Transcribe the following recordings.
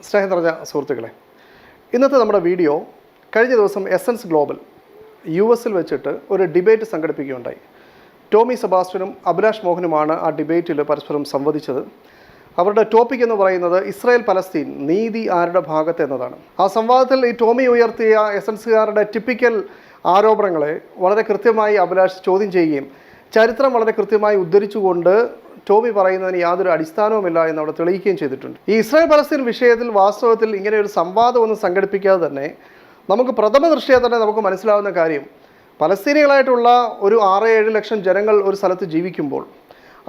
സ്നേഹം നിറഞ്ഞ സുഹൃത്തുക്കളെ, ഇന്നത്തെ നമ്മുടെ വീഡിയോ കഴിഞ്ഞ ദിവസം എസൻസ് ഗ്ലോബൽ US വെച്ചിട്ട് ഒരു ഡിബേറ്റ് സംഘടിപ്പിക്കുകയുണ്ടായി. ടോമി സെബാസ്റ്റ്യനും അഭിലാഷ് മോഹനുമാണ് ആ ഡിബേറ്റിൽ പരസ്പരം സംവദിച്ചത്. അവരുടെ ടോപ്പിക് എന്ന് പറയുന്നത് ഇസ്രായേൽ പലസ്തീൻ നീതി ആരുടെ ഭാഗത്ത് എന്നതാണ്. ആ സംവാദത്തിൽ ഈ ടോമി ഉയർത്തിയ എസൻസുകാരുടെ ടിപ്പിക്കൽ ആരോപണങ്ങളെ വളരെ കൃത്യമായി അഭിലാഷ് ചോദ്യം ചെയ്യുകയും ചരിത്രം വളരെ കൃത്യമായി ഉദ്ധരിച്ചുകൊണ്ട് ടോമി പറയുന്നതിന് യാതൊരു അടിസ്ഥാനവുമില്ല എന്ന് അവിടെ തെളിയിക്കുകയും ചെയ്തിട്ടുണ്ട്. ഈ ഇസ്രായേൽ പലസ്തീൻ വിഷയത്തിൽ വാസ്തവത്തിൽ ഇങ്ങനെ ഒരു സംവാദമൊന്നും സംഘടിപ്പിക്കാതെ തന്നെ നമുക്ക് പ്രഥമ ദൃഷ്ട്യാ തന്നെ നമുക്ക് മനസ്സിലാവുന്ന കാര്യം, പലസ്തീനികളായിട്ടുള്ള ഒരു 6-7 ലക്ഷം ജനങ്ങൾ ഒരു സ്ഥലത്ത് ജീവിക്കുമ്പോൾ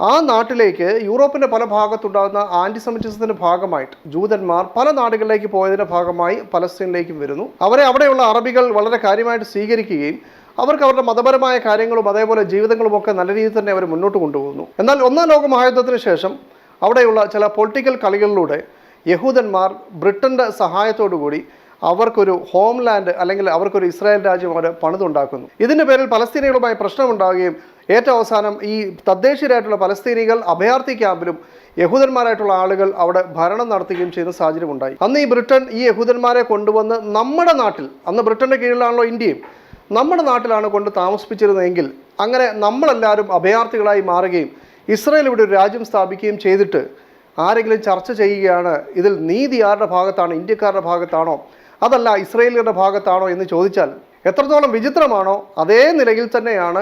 ആ നാട്ടിലേക്ക് യൂറോപ്പിൻ്റെ പല ഭാഗത്തുണ്ടാകുന്ന ആൻറ്റിസെമിറ്റിസത്തിൻ്റെ ഭാഗമായിട്ട് ജൂതന്മാർ പല നാടുകളിലേക്ക് പോയതിൻ്റെ ഭാഗമായി പലസ്തീനിലേക്കും വരുന്നു. അവരെ അവിടെയുള്ള അറബികൾ വളരെ കാര്യമായിട്ട് സ്വീകരിക്കുകയും അവർക്ക് അവരുടെ മതപരമായ കാര്യങ്ങളും അതേപോലെ ജീവിതങ്ങളുമൊക്കെ നല്ല രീതിയിൽ തന്നെ അവർ മുന്നോട്ട് കൊണ്ടുപോകുന്നു. എന്നാൽ ഒന്നാം ലോക മഹായുദ്ധത്തിന് ശേഷം അവിടെയുള്ള ചില പൊളിറ്റിക്കൽ കളികളിലൂടെ യഹൂദന്മാർ ബ്രിട്ടൻ്റെ സഹായത്തോടുകൂടി അവർക്കൊരു ഹോംലാൻഡ് അല്ലെങ്കിൽ അവർക്കൊരു ഇസ്രായേൽ രാജ്യം അവർ പണിതുണ്ടാക്കുന്നു. ഇതിൻ്റെ പേരിൽ പലസ്തീനികളുമായി പ്രശ്നമുണ്ടാവുകയും ഏറ്റവും അവസാനം ഈ തദ്ദേശീയരായിട്ടുള്ള പലസ്തീനികൾ അഭയാർത്ഥി ക്യാമ്പിലും യഹൂദന്മാരായിട്ടുള്ള ആളുകൾ അവിടെ ഭരണം നടത്തുകയും ചെയ്യുന്ന സാഹചര്യം ഉണ്ടായി. അന്ന് ഈ ബ്രിട്ടൻ ഈ യഹൂദന്മാരെ കൊണ്ടുവന്ന് നമ്മുടെ നാട്ടിൽ, അന്ന് ബ്രിട്ടൻ്റെ കീഴിലാണല്ലോ ഇന്ത്യയും, നമ്മുടെ നാട്ടിലാണ് കൊണ്ട് താമസിപ്പിച്ചിരുന്നതെങ്കിൽ അങ്ങനെ നമ്മളെല്ലാവരും അഭയാർത്ഥികളായി മാറുകയും ഇസ്രായേൽ ഇവിടെ ഒരു രാജ്യം സ്ഥാപിക്കുകയും ചെയ്തിട്ട് ആരെങ്കിലും ചർച്ച ചെയ്യുകയാണ് ഇതിൽ നീതി ആരുടെ ഭാഗത്താണ്, ഇന്ത്യക്കാരുടെ ഭാഗത്താണോ അതല്ല ഇസ്രായേലിയുടെ ഭാഗത്താണോ എന്ന് ചോദിച്ചാൽ എത്രത്തോളം വിചിത്രമാണോ അതേ നിലയിൽ തന്നെയാണ്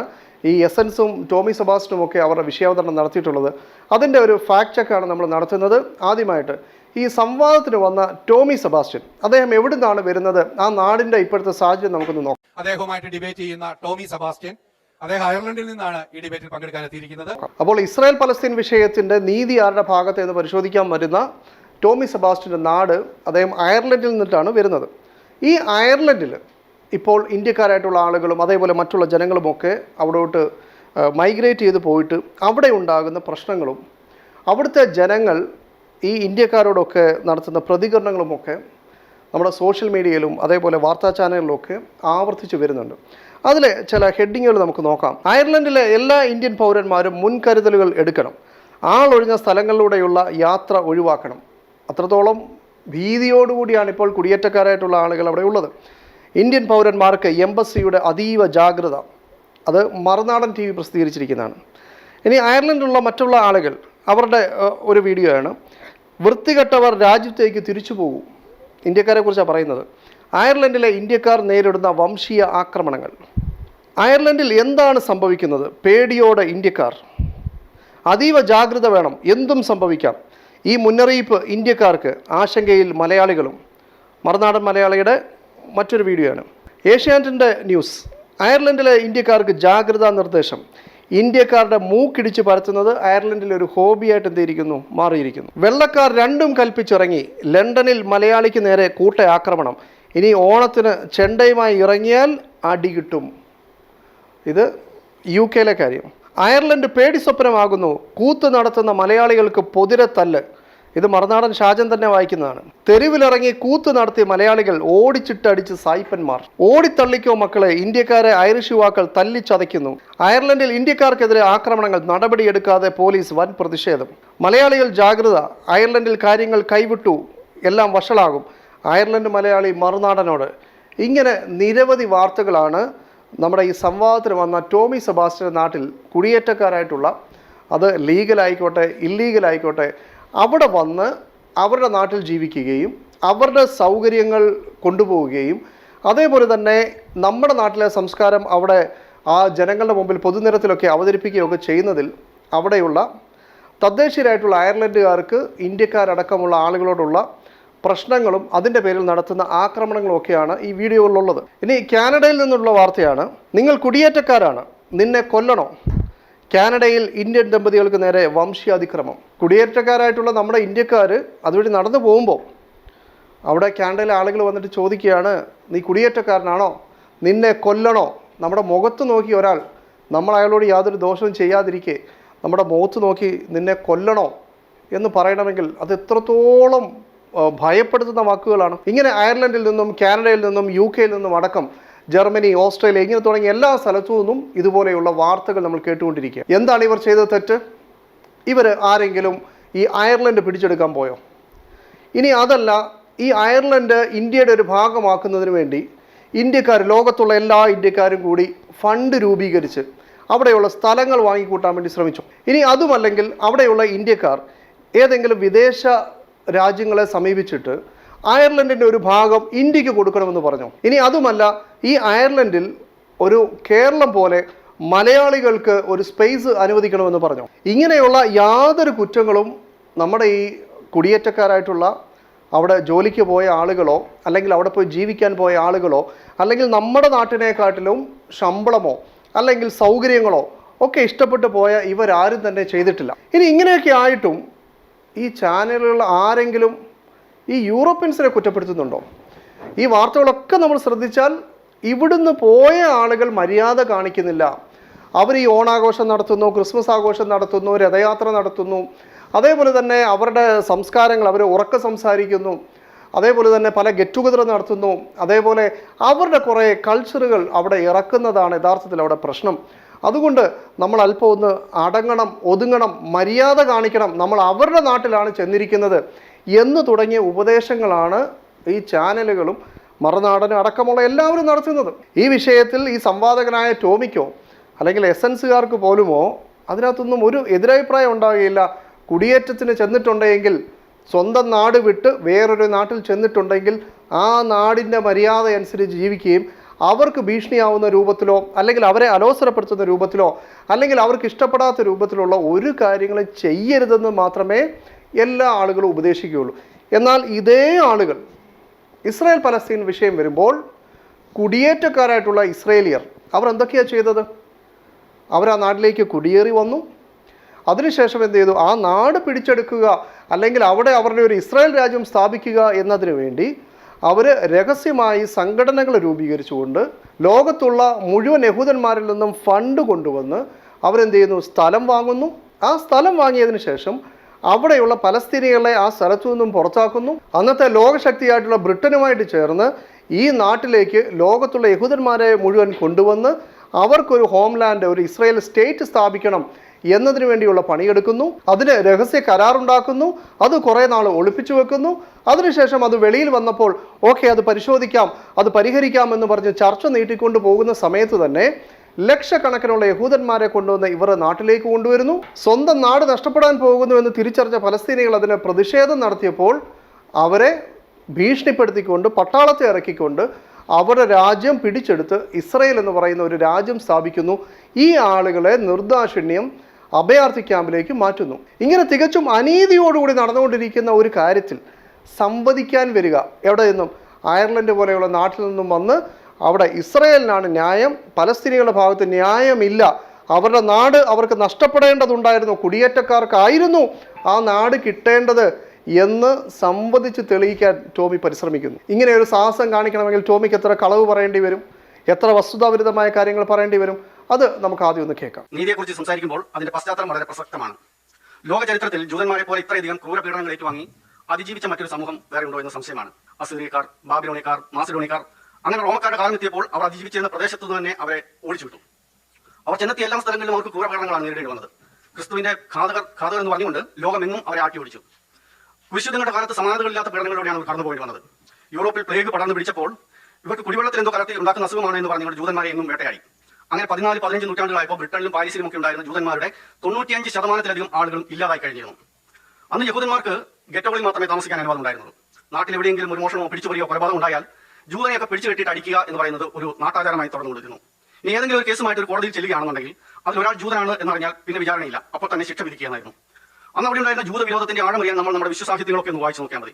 ഈ എസൻസും ടോമി സെബാസ്റ്റ്യനും ഒക്കെ അവരുടെ വിഷയാവതരണം നടത്തിയിട്ടുള്ളത്. അതിൻ്റെ ഒരു ഫാക്ട് ചെക്കാണ് നമ്മൾ നടത്തുന്നത്. ആദ്യമായിട്ട് ഈ സംവാദത്തിന് വന്ന ടോമി സെബാസ്റ്റ്യൻ, അദ്ദേഹം എവിടെ നിന്നാണ് വരുന്നത്, ആ നാടിൻ്റെ ഇപ്പോഴത്തെ സാഹചര്യം നമുക്കൊന്ന് നോക്കാം. അദ്ദേഹവുമായിട്ട് ഡിബേറ്റ് ചെയ്യുന്ന ടോമി സെബാസ്റ്റ്യൻ, അദ്ദേഹം അയർലൻഡിൽ നിന്നാണ് ഈ ഡിബേറ്റിൽ പങ്കെടുക്കാൻ എത്തിയിരിക്കുന്നത്. അപ്പോൾ ഇസ്രായേൽ പലസ്തീൻ വിഷയത്തിൻ്റെ നീതി ആരുടെ ഭാഗത്ത് എന്ന് പരിശോധിക്കാൻ വരുന്ന ടോമി സെബാസ്റ്റ്യൻ്റെ നാട്, അദ്ദേഹം അയർലൻഡിൽ നിന്നിട്ടാണ് വരുന്നത്. ഈ അയർലൻഡിൽ ഇപ്പോൾ ഇന്ത്യക്കാരായിട്ടുള്ള ആളുകളും അതേപോലെ മറ്റുള്ള ജനങ്ങളുമൊക്കെ അവിടോട്ട് മൈഗ്രേറ്റ് ചെയ്ത് പോയിട്ട് അവിടെ ഉണ്ടാകുന്ന പ്രശ്നങ്ങളും അവിടുത്തെ ജനങ്ങൾ ഈ ഇന്ത്യക്കാരോടൊക്കെ നടത്തുന്ന പ്രതികരണങ്ങളുമൊക്കെ നമ്മുടെ സോഷ്യൽ മീഡിയയിലും അതേപോലെ വാർത്താ ചാനലിലുമൊക്കെ ആവർത്തിച്ച് വരുന്നുണ്ട്. അതിലെ ചില ഹെഡിങ്ങുകൾ നമുക്ക് നോക്കാം. അയർലൻഡിലെ എല്ലാ ഇന്ത്യൻ പൗരന്മാരും മുൻകരുതലുകൾ എടുക്കണം. ആളൊഴിഞ്ഞ സ്ഥലങ്ങളിലൂടെയുള്ള യാത്ര ഒഴിവാക്കണം. അത്രത്തോളം ഭീതിയോടുകൂടിയാണ് ഇപ്പോൾ കുടിയേറ്റക്കാരായിട്ടുള്ള ആളുകൾ അവിടെ ഉള്ളത്. ഇന്ത്യൻ പൗരന്മാർക്ക് എംബസിയുടെ അതീവ ജാഗ്രത, അത് മറുനാടൻ TV പ്രസിദ്ധീകരിച്ചിരിക്കുന്നതാണ്. ഇനി അയർലൻഡിലുള്ള മറ്റുള്ള ആളുകൾ അവരുടെ ഒരു വീഡിയോ ആണ്. വൃത്തികെട്ടവർ രാജ്യത്തേക്ക് തിരിച്ചു പോകൂ. ഇന്ത്യക്കാരെ കുറിച്ചാണ് പറയുന്നത്. അയർലൻഡിലെ ഇന്ത്യക്കാർ നേരിടുന്ന വംശീയ ആക്രമണങ്ങൾ. അയർലൻഡിൽ എന്താണ് സംഭവിക്കുന്നത്? പേടിയോടെ ഇന്ത്യക്കാർ. അതീവ ജാഗ്രത വേണം, എന്തും സംഭവിക്കാം. ഈ മുന്നറിയിപ്പ് ഇന്ത്യക്കാർക്ക്. ആശങ്കയിൽ മലയാളികളും. മറുനാടൻ മലയാളിയുടെ മറ്റൊരു വീഡിയോ ആണ്. ഏഷ്യാനെറ്റിൻ്റെ ന്യൂസ്. അയർലൻഡിലെ ഇന്ത്യക്കാർക്ക് ജാഗ്രതാ നിർദ്ദേശം. ഇന്ത്യക്കാരുടെ മൂക്കിടിച്ച് പരത്തുന്നത് അയർലൻഡിൽ ഒരു ഹോബിയായിട്ട് എന്തിരിക്കുന്നു മാറിയിരിക്കുന്നു. വെള്ളക്കാർ രണ്ടും കൽപ്പിച്ചിറങ്ങി. ലണ്ടനിൽ മലയാളിക്ക് നേരെ കൂട്ട ആക്രമണം. ഇനി ഓണത്തിന് ചെണ്ടയുമായി ഇറങ്ങിയാൽ അടി കിട്ടും. ഇത് UK കാര്യം. അയർലൻഡ് പേടി സ്വപ്നമാകുന്നു. കൂത്ത് നടത്തുന്ന മലയാളികൾക്ക് പൊതിരത്തല്ല്. ഇത് മറുനാടൻ ഷാജൻ തന്നെ വായിക്കുന്നതാണ്. തെരുവിലിറങ്ങി കൂത്ത് നടത്തിയ മലയാളികൾ ഓടിച്ചിട്ടടിച്ച് സായിപ്പന്മാർ. ഓടിത്തള്ളിക്കോ മക്കളെ, ഇന്ത്യക്കാരെ ഐറിഷ് യുവാക്കൾ തല്ലിച്ചതയ്ക്കുന്നു. അയർലൻഡിൽ ഇന്ത്യക്കാർക്കെതിരെ ആക്രമണങ്ങൾ, നടപടിയെടുക്കാതെ പോലീസ്, വൻ പ്രതിഷേധം. മലയാളികൾ ജാഗ്രത, അയർലൻഡിൽ കാര്യങ്ങൾ കൈവിട്ടു, എല്ലാം വഷളാകും. അയർലൻഡ് മലയാളി മറുനാടനോട്. ഇങ്ങനെ നിരവധി വാർത്തകളാണ് നമ്മുടെ ഈ സംവാദത്തിന് വന്ന ടോമി സെബാസ്റ്റ്യൻ്റെ നാട്ടിൽ കുടിയേറ്റക്കാരായിട്ടുള്ള, അത് ലീഗലായിക്കോട്ടെ ഇല്ലീഗലായിക്കോട്ടെ, അവിടെ വന്ന് അവരുടെ നാട്ടിൽ ജീവിക്കുകയും അവരുടെ സൗകര്യങ്ങൾ കൊണ്ടുപോവുകയും അതേപോലെ തന്നെ നമ്മുടെ നാട്ടിലെ സംസ്കാരം അവിടെ ആ ജനങ്ങളുടെ മുമ്പിൽ പൊതുനിരത്തിലൊക്കെ അവതരിപ്പിക്കുകയൊക്കെ ചെയ്യുന്നതിൽ അവിടെയുള്ള തദ്ദേശീയരായിട്ടുള്ള അയർലൻഡുകാർക്ക് ഇന്ത്യക്കാരടക്കമുള്ള ആളുകളോടുള്ള പ്രശ്നങ്ങളും അതിൻ്റെ പേരിൽ നടത്തുന്ന ആക്രമണങ്ങളും ഒക്കെയാണ് ഈ വീഡിയോകളിലുള്ളത്. ഇനി കാനഡയിൽ നിന്നുള്ള വാർത്തയാണ്. നിങ്ങൾ കുടിയേറ്റക്കാരാണ്, നിന്നെ കൊല്ലണോ? കാനഡയിൽ ഇന്ത്യൻ ദമ്പതികൾക്ക് നേരെ വംശീയാതിക്രമം. കുടിയേറ്റക്കാരായിട്ടുള്ള നമ്മുടെ ഇന്ത്യക്കാർ അതുവഴി നടന്നു പോകുമ്പോൾ അവിടെ കാനഡയിലെ ആളുകൾ വന്നിട്ട് ചോദിക്കുകയാണ്, നീ കുടിയേറ്റക്കാരനാണോ, നിന്നെ കൊല്ലണോ? നമ്മുടെ മുഖത്ത് നോക്കി ഒരാൾ, നമ്മൾ അയാളോട് യാതൊരു ദോഷവും ചെയ്യാതിരിക്കെ നമ്മുടെ മുഖത്ത് നോക്കി നിന്നെ കൊല്ലണോ എന്ന് പറയണമെങ്കിൽ അത് എത്രത്തോളം ഭയപ്പെടുത്തുന്ന വാക്കുകളാണ്. ഇങ്ങനെ അയർലൻഡിൽ നിന്നും കാനഡയിൽ നിന്നും UK നിന്നും അടക്കം ജർമ്മനി, ഓസ്ട്രേലിയ, ഇങ്ങനെ തുടങ്ങിയ എല്ലാ സ്ഥലത്തു നിന്നും ഇതുപോലെയുള്ള വാർത്തകൾ നമ്മൾ കേട്ടുകൊണ്ടിരിക്കുക. എന്താണ് ഇവർ ചെയ്ത തെറ്റ്? ഇവർ ആരെങ്കിലും ഈ അയർലൻഡ് പിടിച്ചെടുക്കാൻ പോയോ? ഇനി അതല്ല, ഈ അയർലൻഡ് ഇന്ത്യയുടെ ഒരു ഭാഗമാക്കുന്നതിന് വേണ്ടി ഇന്ത്യക്കാർ, ലോകത്തുള്ള എല്ലാ ഇന്ത്യക്കാരും കൂടി ഫണ്ട് രൂപീകരിച്ച് അവിടെയുള്ള സ്ഥലങ്ങൾ വാങ്ങിക്കൂട്ടാൻ വേണ്ടി ശ്രമിച്ചു. ഇനി അതുമല്ലെങ്കിൽ അവിടെയുള്ള ഇന്ത്യക്കാർ ഏതെങ്കിലും വിദേശ രാജ്യങ്ങളെ സമീപിച്ചിട്ട് അയർലൻഡിൻ്റെ ഒരു ഭാഗം ഇന്ത്യക്ക് കൊടുക്കണമെന്ന് പറഞ്ഞു. ഇനി അതുമല്ല, ഈ അയർലൻഡിൽ ഒരു കേരളം പോലെ മലയാളികൾക്ക് ഒരു സ്പേസ് അനുവദിക്കണമെന്ന് പറഞ്ഞു. ഇങ്ങനെയുള്ള യാതൊരു കുറ്റങ്ങളും നമ്മുടെ ഈ കുടിയേറ്റക്കാരായിട്ടുള്ള അവിടെ ജോലിക്ക് പോയ ആളുകളോ അല്ലെങ്കിൽ അവിടെ പോയി ജീവിക്കാൻ പോയ ആളുകളോ അല്ലെങ്കിൽ നമ്മുടെ നാട്ടിനെക്കാട്ടിലും ശമ്പളമോ അല്ലെങ്കിൽ സൗകര്യങ്ങളോ ഒക്കെ ഇഷ്ടപ്പെട്ടു പോയ ഇവരാരും തന്നെ ചെയ്തിട്ടില്ല. ഇനി ഇങ്ങനെയൊക്കെ ആയിട്ടും ഈ ചാനലുകൾ ആരെങ്കിലും ഈ യൂറോപ്യൻസിനെ കുറ്റപ്പെടുത്തുന്നുണ്ടോ? ഈ വാർത്തകളൊക്കെ നമ്മൾ ശ്രദ്ധിച്ചാൽ ഇവിടുന്ന് പോയ ആളുകൾ മര്യാദ കാണിക്കുന്നില്ല. അവർ ഈ ഓണാഘോഷം നടത്തുന്നു, ക്രിസ്മസ് ആഘോഷം നടത്തുന്നു, രഥയാത്ര നടത്തുന്നു, അതേപോലെ തന്നെ അവരുടെ സംസ്കാരങ്ങൾ അവർ ഉറക്കെ സംസാരിക്കുന്നു, അതേപോലെ തന്നെ പല ഗെറ്റ് ടുഗദർ നടത്തുന്നു, അതേപോലെ അവരുടെ കുറേ കൾച്ചറുകൾ അവിടെ ഇറക്കുന്നതാണ് യഥാർത്ഥത്തിൽ അവിടെ പ്രശ്നം. അതുകൊണ്ട് നമ്മൾ അല്പം ഒന്ന് അടങ്ങണം, ഒതുങ്ങണം, മര്യാദ കാണിക്കണം, നമ്മൾ അവരുടെ നാട്ടിലാണ് ചെന്നിരിക്കുന്നത് എന്ന് തുടങ്ങിയ ഉപദേശങ്ങളാണ് ഈ ചാനലുകളും മറുനാടനും അടക്കമുള്ള എല്ലാവരും നടത്തുന്നത്. ഈ വിഷയത്തിൽ ഈ സംവാദകനായ ടോമിക്കോ അല്ലെങ്കിൽ എസൻസുകാർക്ക് പോലുമോ അതിനകത്തൊന്നും ഒരു എതിരഭിപ്രായം ഉണ്ടാകുകയില്ല. കുടിയേറ്റത്തിന് ചെന്നിട്ടുണ്ടെങ്കിൽ, സ്വന്തം നാട് വിട്ട് വേറൊരു നാട്ടിൽ ചെന്നിട്ടുണ്ടെങ്കിൽ ആ നാടിൻ്റെ മര്യാദ അനുസരിച്ച് ജീവിക്കുകയും അവർക്ക് ഭീഷണിയാവുന്ന രൂപത്തിലോ അല്ലെങ്കിൽ അവരെ അലോസരപ്പെടുത്തുന്ന രൂപത്തിലോ അല്ലെങ്കിൽ അവർക്ക് ഇഷ്ടപ്പെടാത്ത രൂപത്തിലുള്ള ഒരു കാര്യങ്ങളും ചെയ്യരുതെന്ന് മാത്രമേ എല്ലാ ആളുകളും ഉപദേശിക്കുകയുള്ളൂ. എന്നാൽ ഇതേ ആളുകൾ ഇസ്രായേൽ പലസ്തീൻ വിഷയം വരുമ്പോൾ കുടിയേറ്റക്കാരായിട്ടുള്ള ഇസ്രയേലിയർ അവർ എന്തൊക്കെയാണ് ചെയ്തത്? അവർ ആ നാട്ടിലേക്ക് കുടിയേറി വന്നു. അതിനുശേഷം എന്ത് ചെയ്തു? ആ നാട് പിടിച്ചെടുക്കുക അല്ലെങ്കിൽ അവിടെ അവരുടെ ഒരു ഇസ്രായേൽ രാജ്യം സ്ഥാപിക്കുക എന്നതിന് വേണ്ടി അവർ രഹസ്യമായി സംഘടനകൾ രൂപീകരിച്ചുകൊണ്ട് ലോകത്തുള്ള മുഴുവൻ യഹൂദന്മാരിൽ നിന്നും ഫണ്ട് കൊണ്ടുവന്ന് അവരെന്ത് ചെയ്യുന്നു? സ്ഥലം വാങ്ങുന്നു. ആ സ്ഥലം വാങ്ങിയതിന് ശേഷം അവിടെയുള്ള പലസ്തീനികളെ ആ സ്ഥലത്തു നിന്നും പുറത്താക്കുന്നു. അന്നത്തെ ലോകശക്തിയായിട്ടുള്ള ബ്രിട്ടനുമായിട്ട് ചേർന്ന് ഈ നാട്ടിലേക്ക് ലോകത്തുള്ള യഹൂദന്മാരെ മുഴുവൻ കൊണ്ടുവന്ന് അവർക്കൊരു ഹോംലാൻഡ്, ഒരു ഇസ്രായേൽ സ്റ്റേറ്റ് സ്ഥാപിക്കണം എന്നതിനു വേണ്ടിയുള്ള പണിയെടുക്കുന്നു. അതിന് രഹസ്യ കരാറുണ്ടാക്കുന്നു. അത് കുറേ നാൾ ഒളിപ്പിച്ചു വെക്കുന്നു. അതിനുശേഷം അത് വെളിയിൽ വന്നപ്പോൾ ഓക്കെ, അത് പരിശോധിക്കാം, അത് പരിഹരിക്കാം എന്ന് പറഞ്ഞ് ചർച്ച നീട്ടിക്കൊണ്ട് പോകുന്ന സമയത്ത് തന്നെ ലക്ഷക്കണക്കിനുള്ള യഹൂദന്മാരെ കൊണ്ടുവന്ന് ഇവർ നാട്ടിലേക്ക് കൊണ്ടുവരുന്നു. സ്വന്തം നാട് നഷ്ടപ്പെടാൻ പോകുന്നു എന്ന് തിരിച്ചറിഞ്ഞ ഫലസ്തീനികൾ അതിന് പ്രതിഷേധം നടത്തിയപ്പോൾ അവരെ ഭീഷണിപ്പെടുത്തിക്കൊണ്ട് പട്ടാളത്തെ ഇറക്കിക്കൊണ്ട് അവരുടെ രാജ്യം പിടിച്ചെടുത്ത് ഇസ്രയേൽ എന്ന് പറയുന്ന ഒരു രാജ്യം സ്ഥാപിക്കുന്നു. ഈ ആളുകളെ നിർദാക്ഷിണ്യം അഭയാർത്ഥി ക്യാമ്പിലേക്ക് മാറ്റുന്നു. ഇങ്ങനെ തികച്ചും അനീതിയോടുകൂടി നടന്നുകൊണ്ടിരിക്കുന്ന ഒരു കാര്യത്തിൽ സംവദിക്കാൻ വരിക, എവിടെ നിന്നും? അയർലൻഡ് പോലെയുള്ള നാട്ടിൽ നിന്നും വന്ന് അവിടെ ഇസ്രയേലിനാണ് ന്യായം, പലസ്തീനികളുടെ ഭാഗത്ത് ന്യായമില്ല, അവരുടെ നാട് അവർക്ക് നഷ്ടപ്പെടേണ്ടതുണ്ടായിരുന്നു, കുടിയേറ്റക്കാർക്കായിരുന്നു ആ നാട് കിട്ടേണ്ടത് എന്ന് സംവദിച്ച് തെളിയിക്കാൻ ടോമി പരിശ്രമിക്കുന്നു. ഇങ്ങനെ ഒരു സാഹസം കാണിക്കണമെങ്കിൽ ടോമിക്ക് എത്ര കളവ് പറയേണ്ടി വരും, എത്ര വസ്തുതാവിരുദ്ധമായ കാര്യങ്ങൾ പറയേണ്ടി വരും? അത് നമുക്ക് ആദ്യം ഒന്ന് കേൾക്കാം. നീതിയെക്കുറിച്ച് സംസാരിക്കുമ്പോൾ അതിന്റെ പശ്ചാത്തലം വളരെ പ്രസക്തമാണ്. ലോക ചരിത്രത്തിൽ ജൂതന്മാരെ പോലെ ഇത്രയധികം ക്രൂരപീഡനങ്ങൾ ഏറ്റുവാങ്ങി അതിജീവിച്ച മറ്റൊരു സമൂഹം വേറെ ഉണ്ടോ എന്ന സംശയമാണ്. അസീറിയക്കാർ, ബാബിലോണിയക്കാർ, മാസിഡോണിയക്കാർ, അങ്ങനെ റോമക്കാരുടെ കാലം എത്തിയപ്പോൾ അവർ അതിജീവിച്ചിരുന്ന പ്രദേശത്തു നിന്ന് തന്നെ അവരെ ഓടിച്ചു വിട്ടു. അവർ ചെന്നെത്തിയ എല്ലാ സ്ഥലങ്ങളിലും അവർക്ക് ക്രൂരപീഡനങ്ങളാണ് നേരിടേണ്ടി വന്നത്. ക്രിസ്തുവിന്റെ ഘാതകർ എന്ന് പറഞ്ഞുകൊണ്ട് ലോകമെങ്ങും അവരെ ആട്ടി ഓടിച്ചു. കുരിശുദ്ധങ്ങളുടെ കാലത്ത് സമാനതകളില്ലാത്ത പീഡനങ്ങളിലൂടെയാണ് അവർ കടന്നു പോയിട്ട് വന്നത്. യൂറോപ്പിൽ പ്ലേഗ് പടർന്നു പിടിച്ചപ്പോൾ ഇവർക്ക് കുടിവെള്ളത്തിൽ എന്തോ കലർത്തി ഉണ്ടാക്കുന്ന അസുഖമാണ് എന്ന് പറഞ്ഞുകൊണ്ട് ജൂതന്മാരെ എങ്ങും വേട്ടയാടി. അങ്ങനെ 14-15 നൂറ്റാണ്ടുകളായപ്പോൾ ബ്രിട്ടനിലും പാരീസിലും ഒക്കെ ഉണ്ടായിരുന്ന ജൂതന്മാരുടെ 95% ആളുകളും ഇല്ലാതായി കഴിഞ്ഞിരുന്നു. അന്ന് യഹൂദന്മാർക്ക് ഗെറ്റോകളിൽ മാത്രമേ താമസിക്കാൻ അനുവാദം ഉണ്ടായിരുന്നുള്ളൂ. നാട്ടിൽ എവിടെയെങ്കിലും ഒരു മോഷണമോ പിടിച്ചുപറിയോ കൊലപാതകം ഉണ്ടായാൽ ജൂതനെയൊക്കെ പിടിച്ചു കെട്ടിയിട്ട് അടിക്കുക എന്ന് പറയുന്നത് ഒരു നാട്ടാചാരമായി തുടർന്നുകൊണ്ടിരുന്നു. ഇനി ഏതെങ്കിലും ഒരു കേസുമായിട്ട് ഒരു കോടതിയിൽ ചെല്ലുകയാണെന്നുണ്ടെങ്കിൽ അതിൽ ഒരാൾ ജൂതനാണ് എന്നറിഞ്ഞാൽ പിന്നെ വിചാരണയില്ല, അപ്പോൾ തന്നെ ശിക്ഷ വിധിക്കുകയായിരുന്നു. അന്ന് അവിടെ ഉണ്ടായിരുന്ന ജൂത വിരോധത്തിന്റെ ആഴമറിയാൻ നമ്മൾ നമ്മുടെ വിശ്വസാഹിത്യങ്ങളൊക്കെ ഒന്ന് വായിച്ചു നോക്കിയാൽ മതി.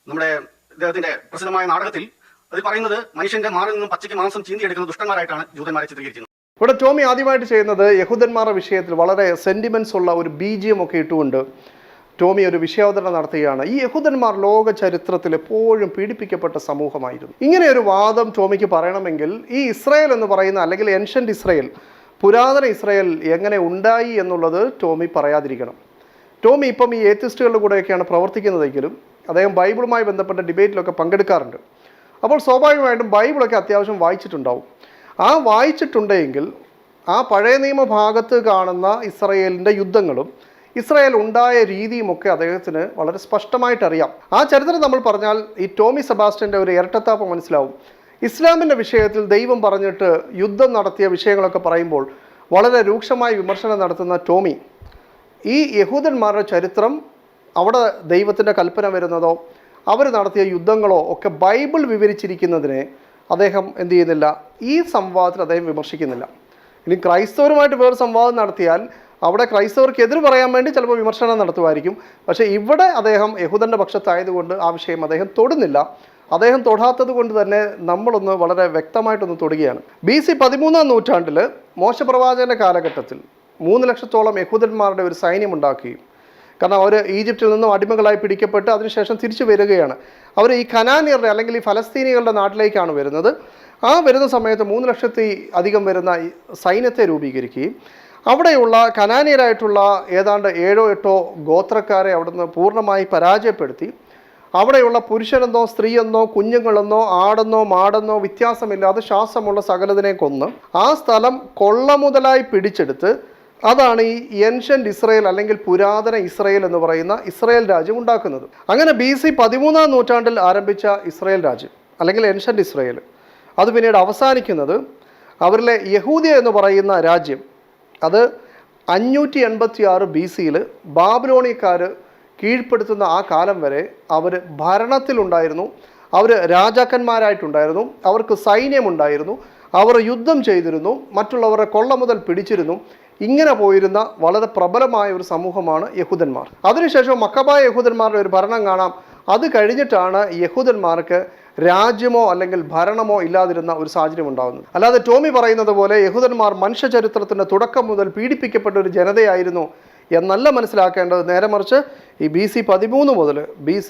നമ്മുടെ ഇദ്ദേഹത്തിന്റെ പ്രസിദ്ധമായ നാടകത്തിൽ അത് പറയുന്നത് മനുഷ്യന്റെ മാറിൽ നിന്നും പച്ചയ്ക്ക് മാംസം ചീന്തിയെടുക്കുന്ന ദുഷ്ടന്മാരായിട്ടാണ് ജൂതന്മാരെ ചിത്രീകരിക്കുന്നത്. ഇവിടെ ടോമി ആദ്യമായിട്ട് ചെയ്യുന്നത് യഹൂദന്മാരുടെ വിഷയത്തിൽ വളരെ സെന്റിമെന്റ്സ് ഉള്ള ഒരു BGM ഒക്കെ ഇട്ടുകൊണ്ട് ടോമി ഒരു വിഷയാവതരണം നടത്തുകയാണ്. ഈ യഹൂദന്മാർ ലോക ചരിത്രത്തിൽ എപ്പോഴും പീഡിപ്പിക്കപ്പെട്ട സമൂഹമായിരുന്നു. ഇങ്ങനെ ഒരു വാദം ടോമിക്ക് പറയണമെങ്കിൽ ഈ ഇസ്രായേൽ എന്ന് പറയുന്ന അല്ലെങ്കിൽ ഏൻഷ്യന്റ് ഇസ്രായേൽ, പുരാതന ഇസ്രായേൽ എങ്ങനെ ഉണ്ടായി എന്നുള്ളത് ടോമി പറയാതിരിക്കണം. ടോമി ഇപ്പം ഈ ഏത്തിസ്റ്റുകളുടെ കൂടെയൊക്കെയാണ് പ്രവർത്തിക്കുന്നതെങ്കിലും അദ്ദേഹം ബൈബിളുമായി ബന്ധപ്പെട്ട ഡിബേറ്റിലൊക്കെ പങ്കെടുക്കാറുണ്ട്. അപ്പോൾ സ്വാഭാവികമായിട്ടും ബൈബിളൊക്കെ അത്യാവശ്യം വായിച്ചിട്ടുണ്ടാവും. ആ വായിച്ചിട്ടുണ്ടെങ്കിൽ ആ പഴയ നിയമ ഭാഗത്ത് കാണുന്ന ഇസ്രായേലിൻ്റെ യുദ്ധങ്ങളും ഇസ്രായേൽ ഉണ്ടായ രീതിയുമൊക്കെ അദ്ദേഹത്തിന് വളരെ സ്പഷ്ടമായിട്ട് അറിയാം. ആ ചരിത്രം നമ്മൾ പറഞ്ഞാൽ ഈ ടോമി സെബാസ്റ്റ്യൻ്റെ ഒരു ഇരട്ടത്താപ്പ് മനസ്സിലാവും. ഇസ്ലാമിൻ്റെ വിഷയത്തിൽ ദൈവം പറഞ്ഞിട്ട് യുദ്ധം നടത്തിയ വിഷയങ്ങളൊക്കെ പറയുമ്പോൾ വളരെ രൂക്ഷമായ വിമർശനം നടത്തുന്ന ടോമി ഈ യഹൂദന്മാരുടെ ചരിത്രം, അവിടെ ദൈവത്തിൻ്റെ കൽപ്പന വരുന്നതോ അവർ നടത്തിയ യുദ്ധങ്ങളോ ഒക്കെ ബൈബിൾ വിവരിച്ചിരിക്കുന്നതിനെ അദ്ദേഹം എന്ത് ചെയ്യുന്നില്ല, ഈ സംവാദത്തിൽ അദ്ദേഹം വിമർശിക്കുന്നില്ല. ഇനി ക്രൈസ്തവരുമായിട്ട് വേറെ സംവാദം നടത്തിയാൽ അവിടെ ക്രൈസ്തവർക്ക് എതിര് പറയാൻ വേണ്ടി ചിലപ്പോൾ വിമർശനം നടത്തുമായിരിക്കും. പക്ഷേ ഇവിടെ അദ്ദേഹം യഹൂദൻ്റെ പക്ഷത്തായതുകൊണ്ട് ആ വിഷയം അദ്ദേഹം തൊടുന്നില്ല. അദ്ദേഹം തൊടാത്തത് കൊണ്ട് തന്നെ നമ്മളൊന്ന് വളരെ വ്യക്തമായിട്ടൊന്ന് തൊടുകയാണ്. BC 13-ാം നൂറ്റാണ്ടിൽ മോശപ്രവാചകൻ്റെ കാലഘട്ടത്തിൽ 3 ലക്ഷത്തോളം യഹൂദന്മാരുടെ ഒരു സൈന്യമുണ്ടാക്കുകയും, കാരണം അവർ ഈജിപ്തിൽ നിന്നും അടിമകളായി പിടിക്കപ്പെട്ട് അതിനുശേഷം തിരിച്ചു വരികയാണ്. അവർ ഈ കനാനിയറുടെ അല്ലെങ്കിൽ ഈ ഫലസ്തീനികളുടെ നാട്ടിലേക്കാണ് വരുന്നത്. ആ വരുന്ന സമയത്ത് 3 ലക്ഷത്തി അധികം വരുന്ന സൈന്യത്തെ രൂപീകരിക്കുകയും അവിടെയുള്ള കനാനിയരായിട്ടുള്ള ഏതാണ്ട് 7-8 ഗോത്രക്കാരെ അവിടുന്ന് പൂർണ്ണമായി പരാജയപ്പെടുത്തി അവിടെയുള്ള പുരുഷനെന്നോ സ്ത്രീയെന്നോ കുഞ്ഞുങ്ങളെന്നോ ആടെന്നോ മാടെന്നോ വ്യത്യാസമില്ലാതെ ശ്വാസമുള്ള സകലതിനെ കൊന്ന് ആ സ്ഥലം കൊള്ള മുതലായി പിടിച്ചെടുത്ത് അതാണ് ഈ ഏൻഷ്യൻ്റ് ഇസ്രയേൽ അല്ലെങ്കിൽ പുരാതന ഇസ്രയേൽ എന്ന് പറയുന്ന ഇസ്രയേൽ രാജ്യം ഉണ്ടാക്കുന്നത്. അങ്ങനെ BC 13-ാം നൂറ്റാണ്ടിൽ ആരംഭിച്ച ഇസ്രയേൽ രാജ്യം അല്ലെങ്കിൽ ഏൻഷ്യൻ്റ് ഇസ്രയേൽ അത് പിന്നീട് അവസാനിക്കുന്നത് അവരിലെ യഹൂദിയ എന്ന് പറയുന്ന രാജ്യം അത് 586 BC ബാബിലോണിയക്കാർ കീഴ്പ്പെടുത്തുന്ന ആ കാലം വരെ അവർ ഭരണത്തിലുണ്ടായിരുന്നു. അവർ രാജാക്കന്മാരായിട്ടുണ്ടായിരുന്നു, അവർക്ക് സൈന്യമുണ്ടായിരുന്നു, അവർ യുദ്ധം ചെയ്തിരുന്നു, മറ്റുള്ളവരെ കൊള്ള മുതൽ പിടിച്ചിരുന്നു. ഇങ്ങനെ പോയിരുന്ന വളരെ പ്രബലമായ ഒരു സമൂഹമാണ് യഹൂദന്മാർ. അതിനുശേഷം മക്കബായ യഹൂദന്മാരുടെ ഒരു ഭരണം കാണാം. അത് കഴിഞ്ഞിട്ടാണ് യഹൂദന്മാർക്ക് രാജ്യമോ അല്ലെങ്കിൽ ഭരണമോ ഇല്ലാതിരുന്ന ഒരു സാഹചര്യം ഉണ്ടാകുന്നത്. അല്ലാതെ ടോമി പറയുന്നത് പോലെ യഹൂദന്മാർ മനുഷ്യചരിത്രത്തിൻ്റെ തുടക്കം മുതൽ പീഡിപ്പിക്കപ്പെട്ട ഒരു ജനതയായിരുന്നു എന്നല്ല മനസ്സിലാക്കേണ്ടത്. നേരെ മറിച്ച് ഈ BC 13 മുതൽ BC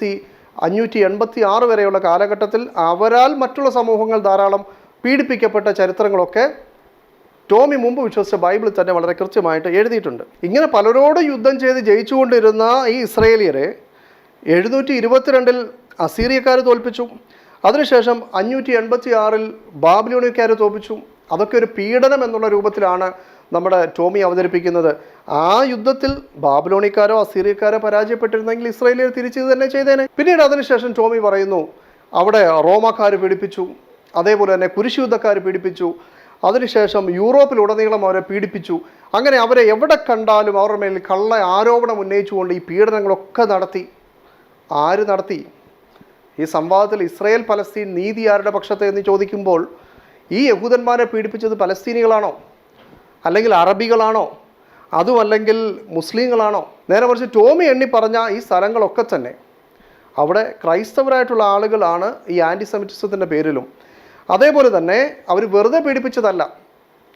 586 വരെയുള്ള കാലഘട്ടത്തിൽ അവരാൽ മറ്റുള്ള സമൂഹങ്ങൾ ധാരാളം പീഡിപ്പിക്കപ്പെട്ട ചരിത്രങ്ങളൊക്കെ ടോമി മുമ്പ് വിശ്വസിച്ച ബൈബിളിൽ തന്നെ വളരെ കൃത്യമായിട്ട് എഴുതിയിട്ടുണ്ട്. ഇങ്ങനെ പലരോട് യുദ്ധം ചെയ്ത് ജയിച്ചുകൊണ്ടിരുന്ന ഈ ഇസ്രയേലിയരെ 722 അസീറിയക്കാർ തോൽപ്പിച്ചു. അതിനുശേഷം 586 ബാബിലോണിയക്കാർ തോൽപ്പിച്ചു. അതൊക്കെ ഒരു പീഡനം എന്നുള്ള രൂപത്തിലാണ് നമ്മുടെ ടോമി അവതരിപ്പിക്കുന്നത്. ആ യുദ്ധത്തിൽ ബാബിലോണിക്കാരോ അസീറിയക്കാരോ പരാജയപ്പെട്ടിരുന്നെങ്കിൽ ഇസ്രായേലിയർ തിരിച്ചു തന്നെ ചെയ്തേനെ. പിന്നീട് അതിനുശേഷം ടോമി പറയുന്നു അവിടെ റോമാക്കാർ പീഡിപ്പിച്ചു, അതേപോലെ തന്നെ കുരിശുയുദ്ധക്കാർ പീഡിപ്പിച്ചു, അതിനുശേഷം യൂറോപ്പിലുടനീളം അവരെ പീഡിപ്പിച്ചു. അങ്ങനെ അവരെ എവിടെ കണ്ടാലും അവരുടെ മേൽ കള്ള ആരോപണം ഉന്നയിച്ചുകൊണ്ട് ഈ പീഡനങ്ങളൊക്കെ നടത്തി. ആര് നടത്തി? ഈ സംവാദത്തിൽ ഇസ്രായേൽ പലസ്തീൻ നീതി ആരുടെ പക്ഷത്തെ എന്ന് ചോദിക്കുമ്പോൾ ഈ യഹൂദന്മാരെ പീഡിപ്പിച്ചത് പലസ്തീനികളാണോ, അല്ലെങ്കിൽ അറബികളാണോ, അതുമല്ലെങ്കിൽ മുസ്ലിങ്ങളാണോ? നേരെ മറിച്ച് ടോമി എണ്ണി പറഞ്ഞ ഈ സ്ഥലങ്ങളൊക്കെ തന്നെ അവിടെ ക്രൈസ്തവരായിട്ടുള്ള ആളുകളാണ് ഈ ആൻറ്റിസെമിറ്റിസത്തിൻ്റെ പേരിലും. അതേപോലെ തന്നെ അവർ വെറുതെ പീഡിപ്പിച്ചതല്ല,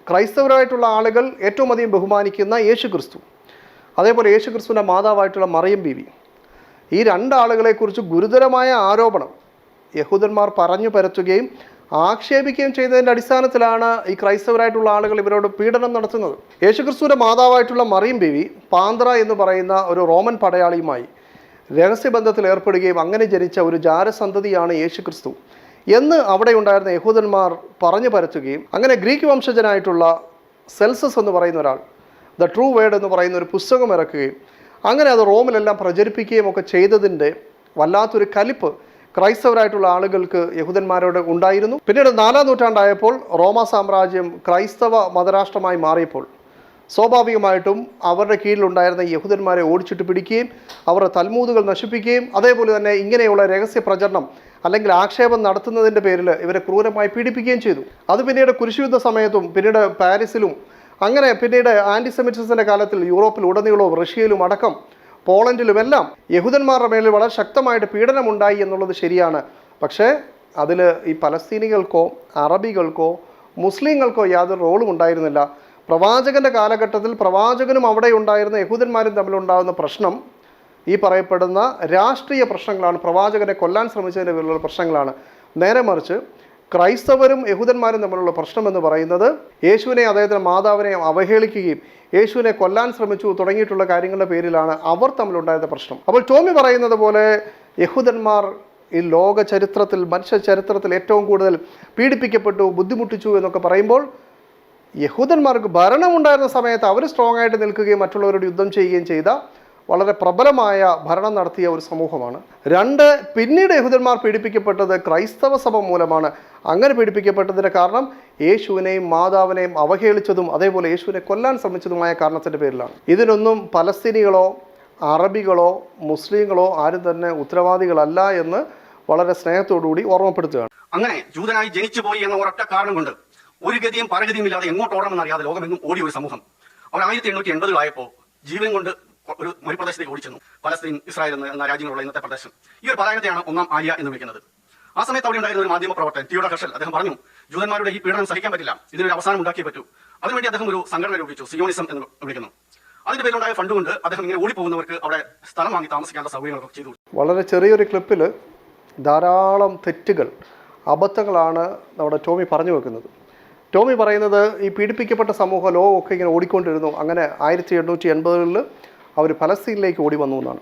ക്രൈസ്തവരായിട്ടുള്ള ആളുകൾ ഏറ്റവും അധികം ബഹുമാനിക്കുന്ന യേശു ക്രിസ്തു, അതേപോലെ യേശു ക്രിസ്തുവിൻ്റെ മാതാവായിട്ടുള്ള മറിയം ബീവി, ഈ 2 ആളുകളെക്കുറിച്ച് ഗുരുതരമായ ആരോപണം യഹൂദന്മാർ പറഞ്ഞു പരത്തുകയും ആക്ഷേപിക്കുകയും ചെയ്തതിൻ്റെ അടിസ്ഥാനത്തിലാണ് ഈ ക്രൈസ്തവരായിട്ടുള്ള ആളുകൾ ഇവരോട് പീഡനം നടത്തുന്നത്. യേശുക്രിസ്തുവിൻ്റെ മാതാവായിട്ടുള്ള മറിയം ബീവി പാന്ത്ര എന്ന് പറയുന്ന ഒരു റോമൻ പടയാളിയുമായി രഹസ്യബന്ധത്തിൽ ഏർപ്പെടുകയും അങ്ങനെ ജനിച്ച ഒരു ജാരസന്തതിയാണ് യേശുക്രിസ്തു എന്ന് അവിടെ ഉണ്ടായിരുന്ന യഹൂദന്മാർ പറഞ്ഞു പരത്തുകയും അങ്ങനെ ഗ്രീക്ക് വംശജനായിട്ടുള്ള സെൽസസ് എന്ന് പറയുന്ന ഒരാൾ ദ ട്രൂ വേർഡ് എന്ന് പറയുന്ന ഒരു പുസ്തകം ഇറക്കുകയും അങ്ങനെ അത് റോമിലെല്ലാം പ്രചരിപ്പിക്കുകയും ഒക്കെ ചെയ്തതിൻ്റെ വല്ലാത്തൊരു കലിപ്പ് ക്രൈസ്തവരായിട്ടുള്ള ആളുകൾക്ക് യഹൂദന്മാരോട് ഉണ്ടായിരുന്നു. പിന്നീട് 4-ാം നൂറ്റാണ്ടായപ്പോൾ റോമ സാമ്രാജ്യം ക്രൈസ്തവ മതരാഷ്ട്രമായി മാറിയപ്പോൾ സ്വാഭാവികമായിട്ടും അവരുടെ കീഴിലുണ്ടായിരുന്ന യഹൂദന്മാരെ ഓടിച്ചിട്ട് പിടിക്കുകയും അവരുടെ തൽമൂദുകൾ നശിപ്പിക്കുകയും അതേപോലെ തന്നെ ഇങ്ങനെയുള്ള രഹസ്യ പ്രചരണം അല്ലെങ്കിൽ ആക്ഷേപം നടത്തുന്നതിൻ്റെ പേരിൽ ഇവരെ ക്രൂരമായി പീഡിപ്പിക്കുകയും ചെയ്തു. അത് പിന്നീട് കുരിശുയുദ്ധ സമയത്തും പിന്നീട് പാരീസിലും അങ്ങനെ പിന്നീട് ആൻറ്റിസെമിറ്റിസത്തിൻ്റെ കാലത്തിൽ യൂറോപ്പിലുടനീളവും റഷ്യയിലും അടക്കം പോളണ്ടിലുമെല്ലാം യഹൂദന്മാരുടെ മേലിൽ വളരെ ശക്തമായിട്ട് പീഡനമുണ്ടായി എന്നുള്ളത് ശരിയാണ്. പക്ഷേ അതിൽ ഈ പലസ്തീനികൾക്കോ അറബികൾക്കോ മുസ്ലിങ്ങൾക്കോ യാതൊരു റോളും ഉണ്ടായിരുന്നില്ല. പ്രവാചകൻ്റെ കാലഘട്ടത്തിൽ പ്രവാചകനും അവിടെ ഉണ്ടായിരുന്ന യഹൂദന്മാരും തമ്മിലുണ്ടാകുന്ന പ്രശ്നം ഈ പറയപ്പെടുന്ന രാഷ്ട്രീയ പ്രശ്നങ്ങളാണ്, പ്രവാചകനെ കൊല്ലാൻ ശ്രമിച്ചതിൻ്റെ പേരിലുള്ള പ്രശ്നങ്ങളാണ്. നേരെ മറിച്ച് ക്രൈസ്തവരും യഹൂദന്മാരും തമ്മിലുള്ള പ്രശ്നമെന്ന് പറയുന്നത് യേശുവിനെ അദ്ദേഹത്തിൻ്റെ മാതാവിനെ അവഹേളിക്കുകയും യേശുവിനെ കൊല്ലാൻ ശ്രമിച്ചു തുടങ്ങിയിട്ടുള്ള കാര്യങ്ങളുടെ പേരിലാണ് അവർ തമ്മിലുണ്ടായിരുന്ന പ്രശ്നം. അപ്പോൾ ടോമി പറയുന്നത് പോലെ യഹൂദന്മാർ ഈ ലോക ചരിത്രത്തിൽ മനുഷ്യ ചരിത്രത്തിൽ ഏറ്റവും കൂടുതൽ പീഡിപ്പിക്കപ്പെട്ടു, ബുദ്ധിമുട്ടിച്ചു എന്നൊക്കെ പറയുമ്പോൾ യഹൂദന്മാർക്ക് ഭരണമുണ്ടായിരുന്ന സമയത്ത് അവർ സ്ട്രോങ് ആയിട്ട് നിൽക്കുകയും മറ്റുള്ളവരോട് യുദ്ധം ചെയ്യുകയും ചെയ്ത വളരെ പ്രബലമായ ഭരണം നടത്തിയ ഒരു സമൂഹമാണ്. രണ്ട്, പിന്നീട് യഹൂദന്മാർ പീഡിപ്പിക്കപ്പെട്ടത് ക്രൈസ്തവ സഭ മൂലമാണ്. അങ്ങനെ പീഡിപ്പിക്കപ്പെട്ടതിൻ്റെ കാരണം യേശുവിനെയും മാതാവിനെയും അവഹേളിച്ചതും അതേപോലെ യേശുവിനെ കൊല്ലാൻ ശ്രമിച്ചതുമായ കാരണത്തിൻ്റെ പേരിലാണ്. ഇതിനൊന്നും പലസ്തീനികളോ അറബികളോ മുസ്ലിങ്ങളോ ആരും തന്നെ ഉത്തരവാദികളല്ല എന്ന് വളരെ സ്നേഹത്തോടുകൂടി ഓർമ്മപ്പെടുത്തുകയാണ്. അങ്ങനെ ജൂതനായി ജനിച്ചു പോയി എന്ന ഒരൊറ്റ കാരണം കൊണ്ട് ഒരു ഗതിയും പരഗതിയും ഇല്ലാതെ എങ്ങോട്ട് ഓടണമെന്നറിയാതെ ലോകമെങ്ങും ഓടിയ ഒരു സമൂഹം അവർ 1880 ജീവൻ കൊണ്ട് ഒരു മരുപ്രദേശത്തേക്ക് ഓടിച്ചെന്നു. പലസ്തീൻ, ഇസ്രായേൽ എന്ന രാജ്യങ്ങളുള്ള ഇന്നത്തെ പ്രദേശം. ഈ ഒരു പലായനത്തെയാണ് ഒന്നാം ആര്യ എന്ന് വിളിക്കുന്നത്. ആ സമയത്ത് അവിടെ ഉണ്ടായിരുന്ന ഒരു മാധ്യമ പ്രവർത്തകൻ തിയോഡർ ഹെർഷൽ അദ്ദേഹം പറഞ്ഞു, ജൂതന്മാരുടെ ഈ പീഡനം സഹിക്കാൻ പറ്റില്ല, ഇതിനൊരു അവസാനം ഉണ്ടാക്കിയേ പറ്റൂ. അതിനുവേണ്ടി അദ്ദേഹം ഒരു സംഘടന രൂപിച്ചു, സിയോണിസം എന്ന് വിളിക്കുന്നു. അതിന്റെ പേരിലുണ്ടായ ഫണ്ട് കൊണ്ട് അദ്ദേഹം ഇങ്ങനെ ഓടിപ്പോകുന്നവർക്ക് അവിടെ സ്ഥലം വാങ്ങി താമസിക്കാനുള്ള സൗകര്യങ്ങളൊക്കെ ചെയ്തു. വളരെ ചെറിയൊരു ക്ലിപ്പിൽ ധാരാളം തെറ്റുകൾ, അബദ്ധങ്ങളാണ് നമ്മുടെ ടോമി പറഞ്ഞു വെക്കുന്നത്. ടോമി പറയുന്നത് ഈ പീഡിപ്പിക്കപ്പെട്ട സമൂഹം ലോകമൊക്കെ ഇങ്ങനെ ഓടിക്കൊണ്ടിരുന്നു. അങ്ങനെ 1880 അവർ ഫലസ്തീനിലേക്ക് ഓടി വന്നു എന്നാണ്.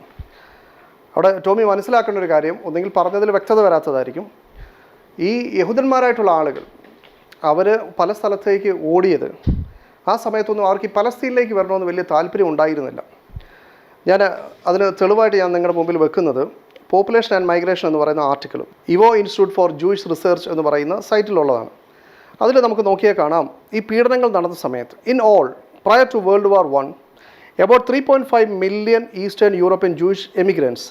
അവിടെ ടോമി മനസ്സിലാക്കേണ്ട ഒരു കാര്യം, ഒന്നെങ്കിൽ പറഞ്ഞതിൽ വ്യക്തത വരാത്തതായിരിക്കും. ഈ യഹൂദന്മാരായിട്ടുള്ള ആളുകൾ അവർ പല സ്ഥലത്തേക്ക് ഓടിയത് ആ സമയത്തൊന്നും അവർക്ക് ഈ പലസ്തീനിലേക്ക് വരണമെന്ന് വലിയ താല്പര്യം ഉണ്ടായിരുന്നില്ല. അതിന് തെളിവായിട്ട് ഞാൻ നിങ്ങളുടെ മുമ്പിൽ വെക്കുന്നത് പോപ്പുലേഷൻ ആൻഡ് മൈഗ്രേഷൻ എന്ന് പറയുന്ന ആർട്ടിക്കിളും YIVO institute for Jewish research എന്ന് പറയുന്ന സൈറ്റിലുള്ളതാണ്. അതിൽ നമുക്ക് നോക്കിയാൽ കാണാം, ഈ പീഡനങ്ങൾ നടന്ന സമയത്ത് in all prior to world war I about 3.5 million Eastern European Jewish immigrants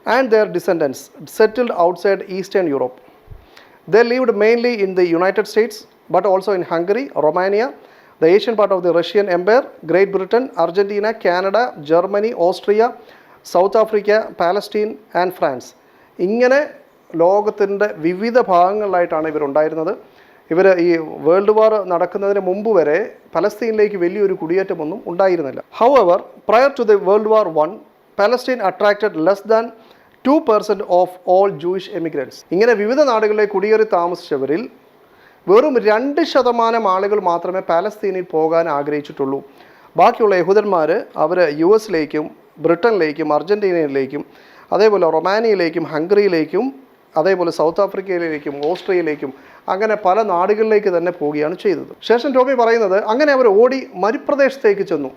and their descendants settled outside Eastern Europe. They lived mainly in the United States but also in Hungary, Romania, the Asian part of the Russian Empire, Great Britain, Argentina, Canada, Germany, Austria, South Africa, Palestine and France. ഇങ്ങനെ ലോകത്തിൻ്റെ വിവിധ ഭാഗങ്ങളിലായിട്ടാണ് ഇവരുണ്ടായിരുന്നത്. ഇവർ ഈ world war നടക്കുന്നതിന് മുമ്പ് വരെ പലസ്തീനിലേക്ക് വലിയൊരു കുടിയേറ്റമൊന്നും ഉണ്ടായിരുന്നില്ല. However, prior to the world war I, Palestine attracted less than 2% of all Jewish emigrants. ഇങ്ങനെ വിവിധ നാടുകളിലേക്ക് കുടിയേറി താമസിച്ചവരിൽ വെറും 2% ആളുകൾ മാത്രമേ പാലസ്തീനിൽ പോകാൻ ആഗ്രഹിച്ചിട്ടുള്ളൂ. ബാക്കിയുള്ള യഹൂദന്മാർ അവർ US-ലേക്കും ബ്രിട്ടനിലേക്കും അർജൻറ്റീനയിലേക്കും അതേപോലെ റൊമാനിയയിലേക്കും ഹംഗറിയിലേക്കും അതേപോലെ സൗത്ത് ആഫ്രിക്കയിലേക്കും ഓസ്ട്രിയയിലേക്കും അങ്ങനെ പല നാടുകളിലേക്ക് തന്നെ പോവുകയാണ് ചെയ്തത്. ശേഷം ടോമി പറയുന്നത് അങ്ങനെ അവർ ഓടി മരുപ്രദേശത്തേക്ക് ചെന്നു.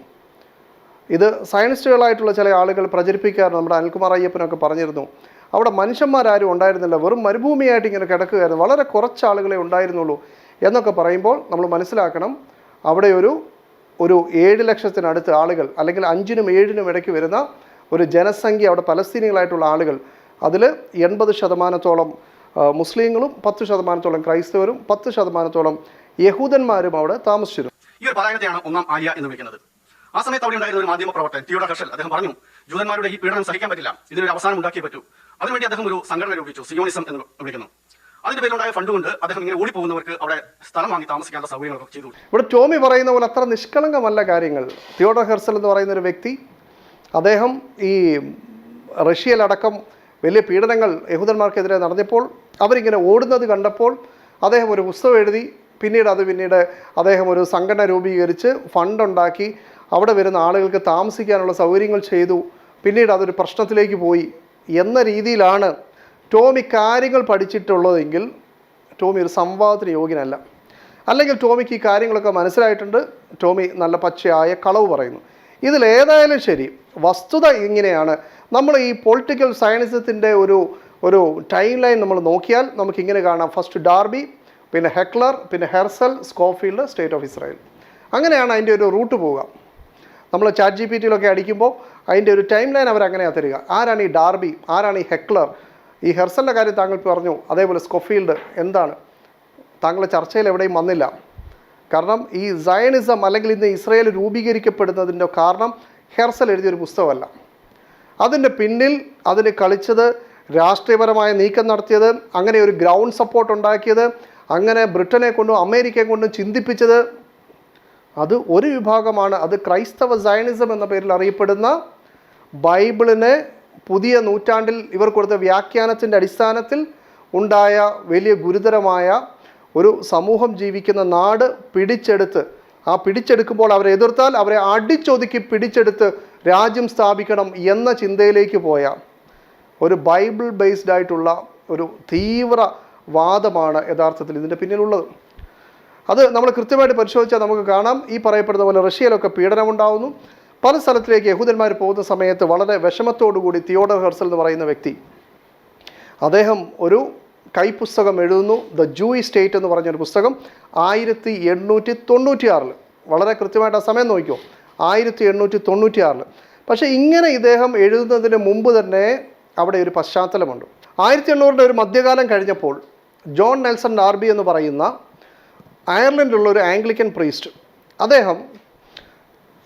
ഇത് സയനിസ്റ്റുകളായിട്ടുള്ള ചില ആളുകൾ പ്രചരിപ്പിക്കാറുണ്ട്. നമ്മുടെ അനിൽകുമാർ അയ്യപ്പനൊക്കെ പറഞ്ഞിരുന്നു, അവിടെ മനുഷ്യന്മാരാരും ഉണ്ടായിരുന്നില്ല, വെറും മരുഭൂമിയായിട്ട് ഇങ്ങനെ കിടക്കുകയായിരുന്നു, വളരെ കുറച്ച് ആളുകളെ ഉണ്ടായിരുന്നുള്ളൂ എന്നൊക്കെ പറയുമ്പോൾ നമ്മൾ മനസ്സിലാക്കണം, അവിടെ ഒരു 7 ലക്ഷത്തിനടുത്ത് ആളുകൾ അല്ലെങ്കിൽ 5-നും 7-നും ഇടയ്ക്ക് വരുന്ന ഒരു ജനസംഖ്യ അവിടെ പലസ്തീനികളായിട്ടുള്ള ആളുകൾ, അതിൽ 80% മുസ്ലിങ്ങളും 10% ക്രൈസ്തവരും 10% യഹൂദന്മാരും അവിടെ താമസിച്ചിരുന്നു. ഈ ഒരു പലായനത്തെയാണ് ഒന്നാം ആര്യ എന്ന് വിളിക്കുന്നത്. ആ സമയത്ത് അവിടെ ഉണ്ടായിരുന്ന ഒരു മാധ്യമ പ്രവർത്തകൻ തിയോഡർ ഹെർഷൽ അദ്ദേഹം പറഞ്ഞു, ജൂതന്മാരുടെ ഈ പീഡനം സഹിക്കാൻ പറ്റില്ല, ഇതിനൊരു അവസാനം ഉണ്ടാക്കിയേ പറ്റൂ. അതിനുവേണ്ടി അദ്ദേഹം ഒരു സംഘടന രൂപിച്ചു, സിയോണിസം എന്ന് വിളിക്കുന്നു. അതിന്റെ പേരിലുണ്ടായ ഫണ്ട് കൊണ്ട് അദ്ദേഹം ഇങ്ങനെ ഓടിപ്പോകുന്നവർക്ക് അവിടെ സ്ഥലം വാങ്ങി താമസിക്കാനുള്ള സൗകര്യങ്ങളൊക്കെ ചെയ്തു. ഇവിടെ ടോമി പറയുന്ന പോലെ അത്ര നിഷ്കളങ്കമല്ല കാര്യങ്ങൾ. തിയോഡർ ഹെർഷൽ എന്ന് പറയുന്ന ഒരു വ്യക്തി, അദ്ദേഹം ഈ റഷ്യയിലടക്കം വലിയ പീഡനങ്ങൾ യഹൂദന്മാർക്കെതിരെ നടന്നപ്പോൾ അവരിങ്ങനെ ഓടുന്നത് കണ്ടപ്പോൾ അദ്ദേഹം ഒരു പുസ്തകം എഴുതി. പിന്നീട് അദ്ദേഹം ഒരു സംഘടന രൂപീകരിച്ച് ഫണ്ടുണ്ടാക്കി അവിടെ വരുന്ന ആളുകൾക്ക് താമസിക്കാനുള്ള സൗകര്യങ്ങൾ ചെയ്തു. പിന്നീട് അതൊരു പ്രശ്നത്തിലേക്ക് പോയി എന്ന രീതിയിലാണ് ടോമി കാര്യങ്ങൾ പഠിച്ചിട്ടുള്ളതെങ്കിൽ ടോമി ഒരു സംവാദത്തിന് യോഗ്യനല്ല. അല്ലെങ്കിൽ ടോമിക്ക് ഈ കാര്യങ്ങളൊക്കെ മനസ്സിലായിട്ടുണ്ട്, ടോമി നല്ല പച്ചയായ കളവ് പറയുന്നു. ഇതിലേതായാലും ശരി, വസ്തുത ഇങ്ങനെയാണ്. നമ്മൾ ഈ പൊളിറ്റിക്കൽ സയൻസത്തിൻ്റെ ഒരു ടൈം ലൈൻ നമ്മൾ നോക്കിയാൽ നമുക്കിങ്ങനെ കാണാം. ഫസ്റ്റ് ഡാർബി, പിന്നെ ഹെക്ലർ, പിന്നെ Herzl, Scofield, state of Israel. അങ്ങനെയാണ് അതിൻ്റെ ഒരു റൂട്ട് പോവുക. നമ്മൾ ചാറ്റ് GPT അടിക്കുമ്പോൾ അതിൻ്റെ ഒരു ടൈം ലൈൻ അവരങ്ങനെയാണ് തരിക. ആരാണ് ഈ ഡാർബി, ആരാണ് ഈ ഹെക്ലർ, ഈ ഹെർസലിൻ്റെ കാര്യം താങ്കൾ പറഞ്ഞു, അതേപോലെ സ്കോഫീൽഡ് എന്താണ്, താങ്കളുടെ ചർച്ചയിൽ എവിടെയും വന്നില്ല. കാരണം ഈ സയനിസം അല്ലെങ്കിൽ ഇന്ന് ഇസ്രായേൽ രൂപീകരിക്കപ്പെടുന്നതിൻ്റെ കാരണം ഹെർസൽ എഴുതിയൊരു പുസ്തകമല്ല. അതിൻ്റെ പിന്നിൽ അതിന് കളിച്ചത്, രാഷ്ട്രീയപരമായ നീക്കം നടത്തിയത്, അങ്ങനെ ഒരു ഗ്രൗണ്ട് സപ്പോർട്ട് ഉണ്ടാക്കിയത്, അങ്ങനെ ബ്രിട്ടനെ കൊണ്ടും അമേരിക്കയെ കൊണ്ടും ചിന്തിപ്പിച്ചത് അത് ഒരു വിഭാഗമാണ്. അത് ക്രൈസ്തവ സയനിസം എന്ന പേരിൽ അറിയപ്പെടുന്ന ബൈബിളിനെ പുതിയ നൂറ്റാണ്ടിൽ ഇവർ കൊടുത്ത വ്യാഖ്യാനത്തിൻ്റെ അടിസ്ഥാനത്തിൽ ഉണ്ടായ വലിയ ഗുരുതരമായ ഒരു സമൂഹം ജീവിക്കുന്ന നാട് പിടിച്ചെടുക്കുമ്പോൾ അവരെ എതിർത്താൽ അവരെ അടിച്ചൊതുക്കി പിടിച്ചെടുത്ത് രാജ്യം സ്ഥാപിക്കണം എന്ന ചിന്തയിലേക്ക് പോയ ഒരു ബൈബിൾ ബേസ്ഡ് ആയിട്ടുള്ള ഒരു തീവ്ര വാദമാണ് യഥാർത്ഥത്തിൽ ഇതിൻ്റെ പിന്നിലുള്ളത്. അത് നമ്മൾ കൃത്യമായിട്ട് പരിശോധിച്ചാൽ നമുക്ക് കാണാം. ഈ പറയപ്പെടുന്ന പോലെ റഷ്യയിലൊക്കെ പീഡനമുണ്ടാകുന്നു. പല സ്ഥലത്തിലേക്ക് യഹൂദന്മാർ പോകുന്ന സമയത്ത് വളരെ വിഷമത്തോടുകൂടി തിയോഡർ ഹെർസൽ എന്ന് പറയുന്ന വ്യക്തി അദ്ദേഹം ഒരു കൈപ്പുസ്തകം എഴുതുന്നു. ദ ജൂയിഷ് സ്റ്റേറ്റ് എന്ന് പറഞ്ഞൊരു പുസ്തകം 1896 വളരെ കൃത്യമായിട്ട് ആ സമയം നോക്കിയോ, 1896. പക്ഷേ ഇങ്ങനെ ഇദ്ദേഹം എഴുതുന്നതിന് മുമ്പ് തന്നെ അവിടെ ഒരു പശ്ചാത്തലമുണ്ട്. 1800 ഒരു മധ്യകാലം കഴിഞ്ഞപ്പോൾ ജോൺ നെൽസൺ ഡാർബി എന്ന് പറയുന്ന അയർലൻഡിലുള്ള ഒരു ആംഗ്ലിക്കൻ പ്രീസ്റ്റ്, അദ്ദേഹം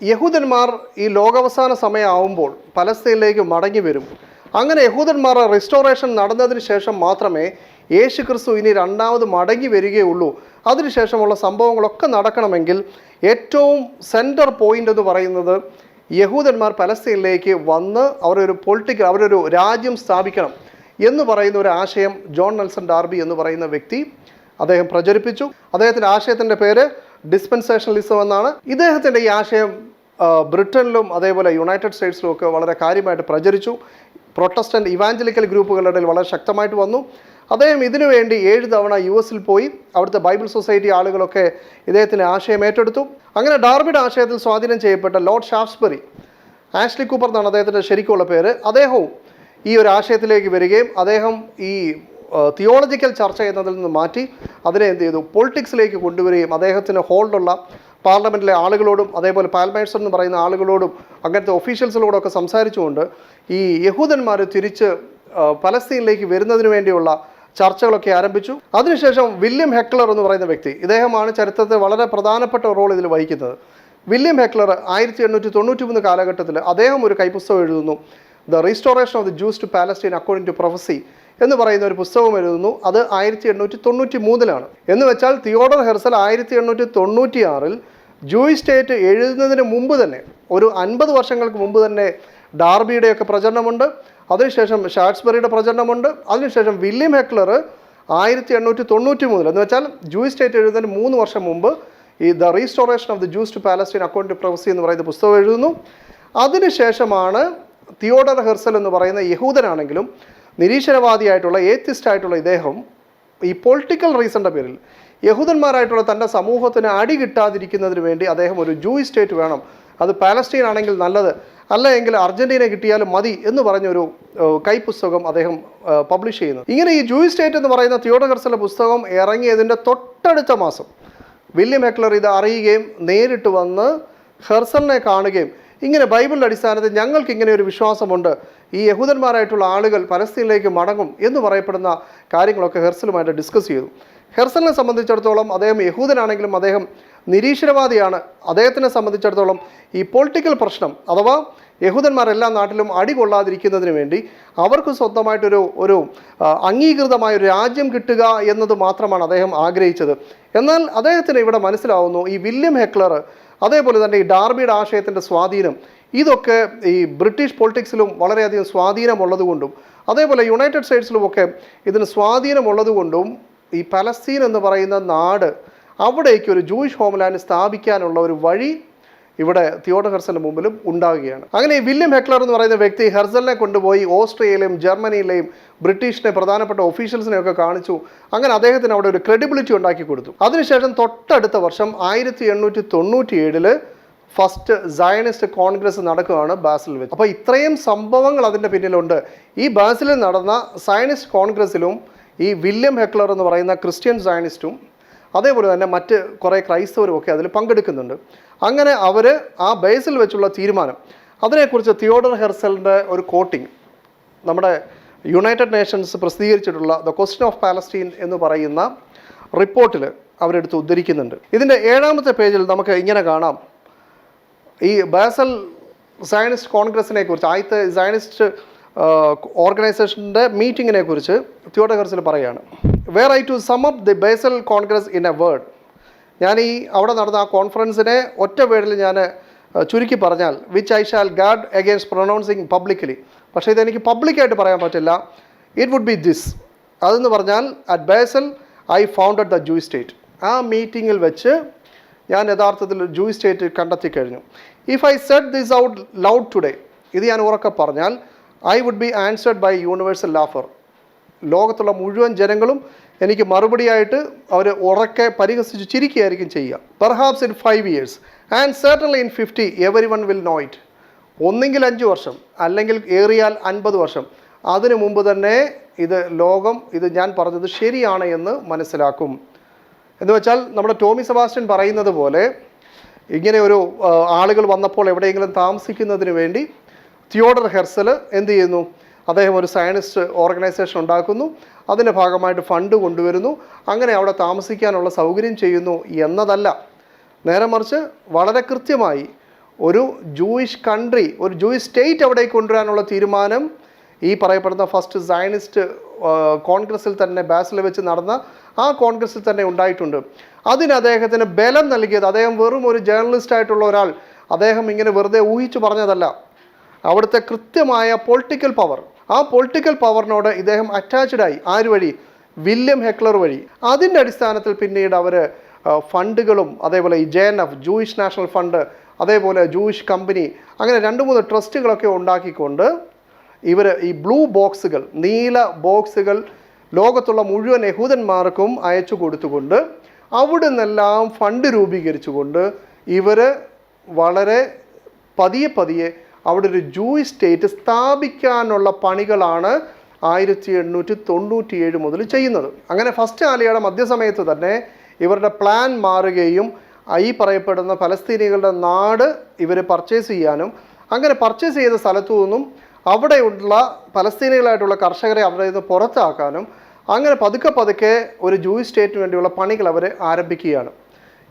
യഹൂദന്മാർ ഈ ലോകാവസാന സമയമാവുമ്പോൾ പലസ്തീനിലേക്ക് മടങ്ങി വരും, അങ്ങനെ യഹൂദന്മാരുടെ റിസ്റ്റോറേഷൻ നടന്നതിന് ശേഷം മാത്രമേ യേശു ക്രിസ്തു ഇനി രണ്ടാമത് മടങ്ങി വരികയുള്ളൂ, അതിനുശേഷമുള്ള സംഭവങ്ങളൊക്കെ നടക്കണമെങ്കിൽ ഏറ്റവും സെൻറ്റർ പോയിൻ്റ് എന്ന് പറയുന്നത് യഹൂദന്മാർ പലസ്തീനിലേക്ക് വന്ന് അവരൊരു രാജ്യം സ്ഥാപിക്കണം എന്ന് പറയുന്ന ഒരു ആശയം ജോൺ നെൽസൺ ഡാർബി എന്ന് പറയുന്ന വ്യക്തി അദ്ദേഹം പ്രചരിപ്പിച്ചു. അദ്ദേഹത്തിൻ്റെ ആശയത്തിൻ്റെ പേര് ഡിസ്പെൻസേഷണലിസം എന്നാണ്. ഇദ്ദേഹത്തിൻ്റെ ഈ ആശയം ബ്രിട്ടനിലും അതേപോലെ യുണൈറ്റഡ് സ്റ്റേറ്റ്സിലും ഒക്കെ വളരെ കാര്യമായിട്ട് പ്രചരിച്ചു. പ്രൊട്ടസ്റ്റന്റ് ഇവാഞ്ചലിക്കൽ ഗ്രൂപ്പുകളുടെ ഇടയിൽ വളരെ ശക്തമായിട്ട് വന്നു. അദ്ദേഹം ഇതിനുവേണ്ടി 7 തവണ US പോയി. അവിടുത്തെ ബൈബിൾ സൊസൈറ്റി ആളുകളൊക്കെ ഇദ്ദേഹത്തിൻ്റെ ആശയം ഏറ്റെടുത്തു. അങ്ങനെ ഡാർബിയുടെ ആശയത്തിൽ സ്വാധീനം ചെയ്യപ്പെട്ട ലോർഡ് ഷാഫ്സ്ബറി, ആഷ്ലി കൂപ്പർ എന്നാണ് അദ്ദേഹത്തിൻ്റെ ശരിക്കുള്ള പേര്, അദ്ദേഹവും ഈ ഒരു ആശയത്തിലേക്ക് വരികയും അദ്ദേഹം ഈ തിയോളജിക്കൽ ചർച്ച എന്നതിൽ നിന്ന് മാറ്റി അതിനെ എന്ത് ചെയ്തു, പൊളിറ്റിക്സിലേക്ക് കൊണ്ടുവരികയും അദ്ദേഹത്തിന് ഹോൾഡുള്ള പാർലമെൻറ്റിലെ ആളുകളോടും അതേപോലെ പാൽമേഴ്സൺ എന്ന് പറയുന്ന ആളുകളോടും അങ്ങനത്തെ ഒഫീഷ്യൽസിനോടൊക്കെ സംസാരിച്ചുകൊണ്ട് ഈ യഹൂദന്മാർ തിരിച്ച് പലസ്തീനിലേക്ക് വരുന്നതിന് വേണ്ടിയുള്ള ചർച്ചകളൊക്കെ ആരംഭിച്ചു. അതിനുശേഷം വില്യം ഹെക്ലർ എന്ന് പറയുന്ന വ്യക്തി, ഇദ്ദേഹമാണ് ചരിത്രത്തിൽ വളരെ പ്രധാനപ്പെട്ട റോൾ ഇതിൽ വഹിക്കുന്നത്. വില്യം ഹെക്ലർ 1893 കാലഘട്ടത്തിൽ അദ്ദേഹം ഒരു കൈപ്പുസ്തകം എഴുതുന്നു. The restoration of the Jews to Palestine according to prophecy എന്ന് പറയുന്ന ഒരു പുസ്തകം എഴുതുന്നു. അത് 1893 എന്ന് വെച്ചാൽ തിയോഡർ ഹെർസൽ 1896 ജൂയിഷ് സ്റ്റേറ്റ് എഴുതുന്നതിന് മുമ്പ് തന്നെ, ഒരു 50 വർഷങ്ങൾക്ക് മുമ്പ് തന്നെ ഡാർബിയുടെയൊക്കെ പ്രചരണമുണ്ട്. അതിനുശേഷം ഷാറ്റ്സ്ബറിയുടെ പ്രചരണമുണ്ട്. അതിനുശേഷം വില്യം ഹെക്ലർ 1893 എന്ന് വെച്ചാൽ ജൂയിഷ് സ്റ്റേറ്റ് എഴുതുന്നതിന് 3 വർഷം മുമ്പ് ഈ the restoration of the Jews to Palestine according to prophecy എന്ന് പറയുന്ന പുസ്തകം എഴുതുന്നു. അതിനുശേഷമാണ് തിയോഡർ ഹെർസൽ എന്ന് പറയുന്ന യഹൂദനാണെങ്കിലും നിരീശ്വരവാദിയായിട്ടുള്ള ഏത്തിസ്റ്റായിട്ടുള്ള ഇദ്ദേഹം ഈ പൊളിറ്റിക്കൽ റീസണിൻ്റെ പേരിൽ യഹൂദന്മാരായിട്ടുള്ള തൻ്റെ സമൂഹത്തിന് അടി കിട്ടാതിരിക്കുന്നതിന് വേണ്ടി അദ്ദേഹം ഒരു ജൂയിഷ് സ്റ്റേറ്റ് വേണം, അത് പാലസ്റ്റീൻ ആണെങ്കിൽ നല്ലത്, അല്ല എങ്കിൽ അർജൻറ്റീന കിട്ടിയാലും മതി എന്ന് പറഞ്ഞൊരു കൈപ്പുസ്തകം അദ്ദേഹം പബ്ലിഷ് ചെയ്യുന്നു. ഇങ്ങനെ ഈ ജൂയിഷ് സ്റ്റേറ്റ് എന്ന് പറയുന്ന തിയോഡർ ഹെർസലിൻ്റെ പുസ്തകം ഇറങ്ങിയതിൻ്റെ തൊട്ടടുത്ത മാസം വില്യം ഹെക്ലർ ഇത് അറിയുകയും നേരിട്ട് വന്ന് ഹെർസലിനെ കാണുകയും ഇങ്ങനെ ബൈബിളിൻ്റെ അടിസ്ഥാനത്തിൽ ഞങ്ങൾക്ക് ഇങ്ങനെ ഒരു വിശ്വാസമുണ്ട്, ഈ യഹൂദന്മാരായിട്ടുള്ള ആളുകൾ പലസ്തീനിലേക്ക് മടങ്ങും എന്ന് പറയപ്പെടുന്ന കാര്യങ്ങളൊക്കെ ഹെർസലുമായിട്ട് ഡിസ്കസ് ചെയ്തു. ഹെർസലിനെ സംബന്ധിച്ചിടത്തോളം അദ്ദേഹം യഹൂദനാണെങ്കിലും അദ്ദേഹം നിരീശ്വരവാദിയാണ്. അദ്ദേഹത്തിനെ സംബന്ധിച്ചിടത്തോളം ഈ പൊളിറ്റിക്കൽ പ്രശ്നം അഥവാ യഹൂദന്മാരെല്ലാ നാട്ടിലും അടികൊള്ളാതിരിക്കുന്നതിന് വേണ്ടി അവർക്ക് സ്വന്തമായിട്ടൊരു അംഗീകൃതമായ ഒരു രാജ്യം കിട്ടുക എന്നത് മാത്രമാണ് അദ്ദേഹം ആഗ്രഹിച്ചത്. എന്നാൽ അദ്ദേഹത്തിന് ഇവിടെ മനസ്സിലാവുന്നു ഈ വില്യം ഹെക്ലർ അതേപോലെ തന്നെ ഈ ഡാർബിയുടെ ആശയത്തിൻ്റെ സ്വാധീനം ഇതൊക്കെ ഈ ബ്രിട്ടീഷ് പൊളിറ്റിക്സിലും വളരെയധികം സ്വാധീനമുള്ളതുകൊണ്ടും അതേപോലെ യുണൈറ്റഡ് സ്റ്റേറ്റ്സിലുമൊക്കെ ഇതിന് സ്വാധീനമുള്ളതുകൊണ്ടും ഈ പലസ്തീൻ എന്ന് പറയുന്ന നാട് അവിടേക്ക് ഒരു ജൂയിഷ് ഹോംലാൻഡ് സ്ഥാപിക്കാനുള്ള ഒരു വഴി ഇവിടെ തിയോഡർ ഹെർസലിന് മുമ്പിലും ഉണ്ടാവുകയാണ്. അങ്ങനെ ഈ വില്യം ഹെക്ലർ എന്ന് പറയുന്ന വ്യക്തി ഹെർസലിനെ കൊണ്ടുപോയി ഓസ്ട്രിയയിലെയും ജർമ്മനിയിലെയും ബ്രിട്ടീഷിനെ പ്രധാനപ്പെട്ട ഒഫീഷ്യൽസിനെയൊക്കെ കാണിച്ചു. അങ്ങനെ അദ്ദേഹത്തിന് അവിടെ ഒരു ക്രെഡിബിലിറ്റി ഉണ്ടാക്കി കൊടുത്തു. അതിനുശേഷം തൊട്ടടുത്ത വർഷം 1897 ഫസ്റ്റ് സയനിസ്റ്റ് കോൺഗ്രസ് നടക്കുകയാണ് ബാസിൽ വെച്ച്. അപ്പോൾ ഇത്രയും സംഭവങ്ങൾ അതിൻ്റെ പിന്നിലുണ്ട്. ഈ ബാസിലിൽ നടന്ന സയനിസ്റ്റ് കോൺഗ്രസ്സിലും ഈ വില്യം ഹെക്ലർ എന്ന് പറയുന്ന ക്രിസ്ത്യൻ സയനിസ്റ്റും അതേപോലെ തന്നെ മറ്റ് കുറേ ക്രൈസ്തവരും ഒക്കെ അതിൽ പങ്കെടുക്കുന്നുണ്ട്. അങ്ങനെ അവർ ആ ബേസിൽ വെച്ചുള്ള തീരുമാനം അതിനെക്കുറിച്ച് തിയോഡർ ഹെർസലിൻ്റെ ഒരു കോട്ടിങ് നമ്മുടെ യുണൈറ്റഡ് നേഷൻസ് പ്രസിദ്ധീകരിച്ചിട്ടുള്ള ദ ക്വസ്റ്റ്യൻ ഓഫ് പാലസ്റ്റീൻ എന്ന് പറയുന്ന റിപ്പോർട്ടിൽ അവരെടുത്ത് ഉദ്ധരിക്കുന്നുണ്ട്. ഇതിൻ്റെ 7ാമത്തെ പേജിൽ നമുക്ക് ഇങ്ങനെ കാണാം, ഈ ബാസൽ സയനിസ്റ്റ് കോൺഗ്രസിനെ കുറിച്ച്, ആദ്യത്തെ സയനിസ്റ്റ് ഓർഗനൈസേഷൻ്റെ മീറ്റിങ്ങിനെ കുറിച്ച് തിയോഡർ ഹെർസൽ പറയുകയാണ്. Were I to sum up the Basel congress in a word. ഞാൻ ഈ അവിടെ നടന്ന ആ കോൺഫറൻസിനെ ഒറ്റ വേർഡിൽ ഞാൻ ചുരുക്കി പറഞ്ഞാൽ, which I shall guard against pronouncing publicly. പക്ഷേ ഇതെനിക്ക് പബ്ലിക്കായിട്ട് പറയാൻ പറ്റില്ല. It would be this. അതെന്ന് പറഞ്ഞാൽ at Basel I founded the Jewish state. ആ മീറ്റിങ്ങിൽ വെച്ച് ഞാൻ യഥാർത്ഥത്തിൽ ജൂയിഷ് സ്റ്റേറ്റ് കണ്ടെത്തി കഴിഞ്ഞു. If I said this out loud today, ഇത് ഞാൻ ഉറക്കെ പറഞ്ഞാൽ I would be answered by universal laughter. ലോകത്തുള്ള മുഴുവൻ ജനങ്ങളും എനിക്ക് മറുപടിയായിട്ട് അവർ ഉറക്കെ പരിഹസിച്ച് ചിരിക്കുകയായിരിക്കും ചെയ്യുക. Perhaps in 5 years and certainly in 50 everyone will know it. ഒന്നെങ്കിൽ 5 വർഷം അല്ലെങ്കിൽ ഏറിയാൽ 50 വർഷം അതിനു മുമ്പ് തന്നെ ലോകം ഇത് ഞാൻ പറഞ്ഞത് ശരിയാണ് എന്ന് മനസ്സിലാക്കും. എന്ന് വെച്ചാൽ നമ്മുടെ ടോമി സെബാസ്റ്റ്യൻ പറയുന്നത് പോലെ ഇങ്ങനെ ഒരു ആളുകൾ വന്നപ്പോൾ എവിടെയെങ്കിലും താമസിക്കുന്നതിന് വേണ്ടി തിയോഡർ ഹെർസൽ എന്ത് ചെയ്യുന്നു? അദ്ദേഹം ഒരു സയനിസ്റ്റ് ഓർഗനൈസേഷൻ ഉണ്ടാക്കുന്നു, അതിൻ്റെ ഭാഗമായിട്ട് ഫണ്ട് കൊണ്ടുവരുന്നു, അങ്ങനെ അവിടെ താമസിക്കാനുള്ള സൗകര്യം ചെയ്യുന്നു എന്നതല്ല. നേരെ മറിച്ച് വളരെ കൃത്യമായി ഒരു ജൂയിഷ് കൺട്രി, ഒരു ജൂയിഷ് സ്റ്റേറ്റ് അവിടേക്ക് കൊണ്ടുവരാനുള്ള തീരുമാനം ഈ പറയപ്പെടുന്ന ഫസ്റ്റ് സയനിസ്റ്റ് കോൺഗ്രസ്സിൽ തന്നെ ബാസിൽ വെച്ച് നടന്ന ആ കോൺഗ്രസ്സിൽ തന്നെ ഉണ്ടായിട്ടുണ്ട്. അതിന് അദ്ദേഹത്തിന് ബലം നൽകിയത് അദ്ദേഹം വെറും ഒരു ജേർണലിസ്റ്റ് ആയിട്ടുള്ള ഒരാൾ, അദ്ദേഹം ഇങ്ങനെ വെറുതെ ഊഹിച്ചു പറഞ്ഞതല്ല. അവിടുത്തെ കൃത്യമായ പൊളിറ്റിക്കൽ പവർ, ആ പൊളിറ്റിക്കൽ പവറിനോട് ഇദ്ദേഹം അറ്റാച്ച്ഡായി. ആര് വഴി? വില്യം ഹെക്ലർ വഴി. അതിൻ്റെ അടിസ്ഥാനത്തിൽ പിന്നീട് അവർ ഫണ്ടുകളും അതേപോലെ ഈ JNF ജൂയിഷ് നാഷണൽ ഫണ്ട്, അതേപോലെ ജൂയിഷ് കമ്പനി, അങ്ങനെ 2-3 ട്രസ്റ്റുകളൊക്കെ ഉണ്ടാക്കിക്കൊണ്ട് ഇവർ ഈ ബ്ലൂ ബോക്സുകൾ, നീല ബോക്സുകൾ ലോകത്തുള്ള മുഴുവൻ യഹൂദന്മാർക്കും അയച്ചു കൊടുത്തുകൊണ്ട് അവിടെ നിന്നെല്ലാം ഫണ്ട് രൂപീകരിച്ചുകൊണ്ട് ഇവർ വളരെ പതിയെ അവിടെ ഒരു ജൂയിഷ് സ്റ്റേറ്റ് സ്ഥാപിക്കാനുള്ള പണികളാണ് 1897 മുതൽ ചെയ്യുന്നത്. അങ്ങനെ ഫസ്റ്റ് ആലിയയുടെ മധ്യസമയത്ത് തന്നെ ഇവരുടെ പ്ലാൻ മാറുകയും ഈ പറയപ്പെടുന്ന പലസ്തീനികളുടെ നാട് ഇവർ പർച്ചേസ് ചെയ്യാനും, അങ്ങനെ പർച്ചേസ് ചെയ്ത സ്ഥലത്തു നിന്നും അവിടെയുള്ള പലസ്തീനികളായിട്ടുള്ള കർഷകരെ അവിടെ നിന്ന് പുറത്താക്കാനും, അങ്ങനെ പതുക്കെ ഒരു ജൂയിഷ് സ്റ്റേറ്റിന് വേണ്ടിയുള്ള പണികൾ അവർ ആരംഭിക്കുകയാണ്.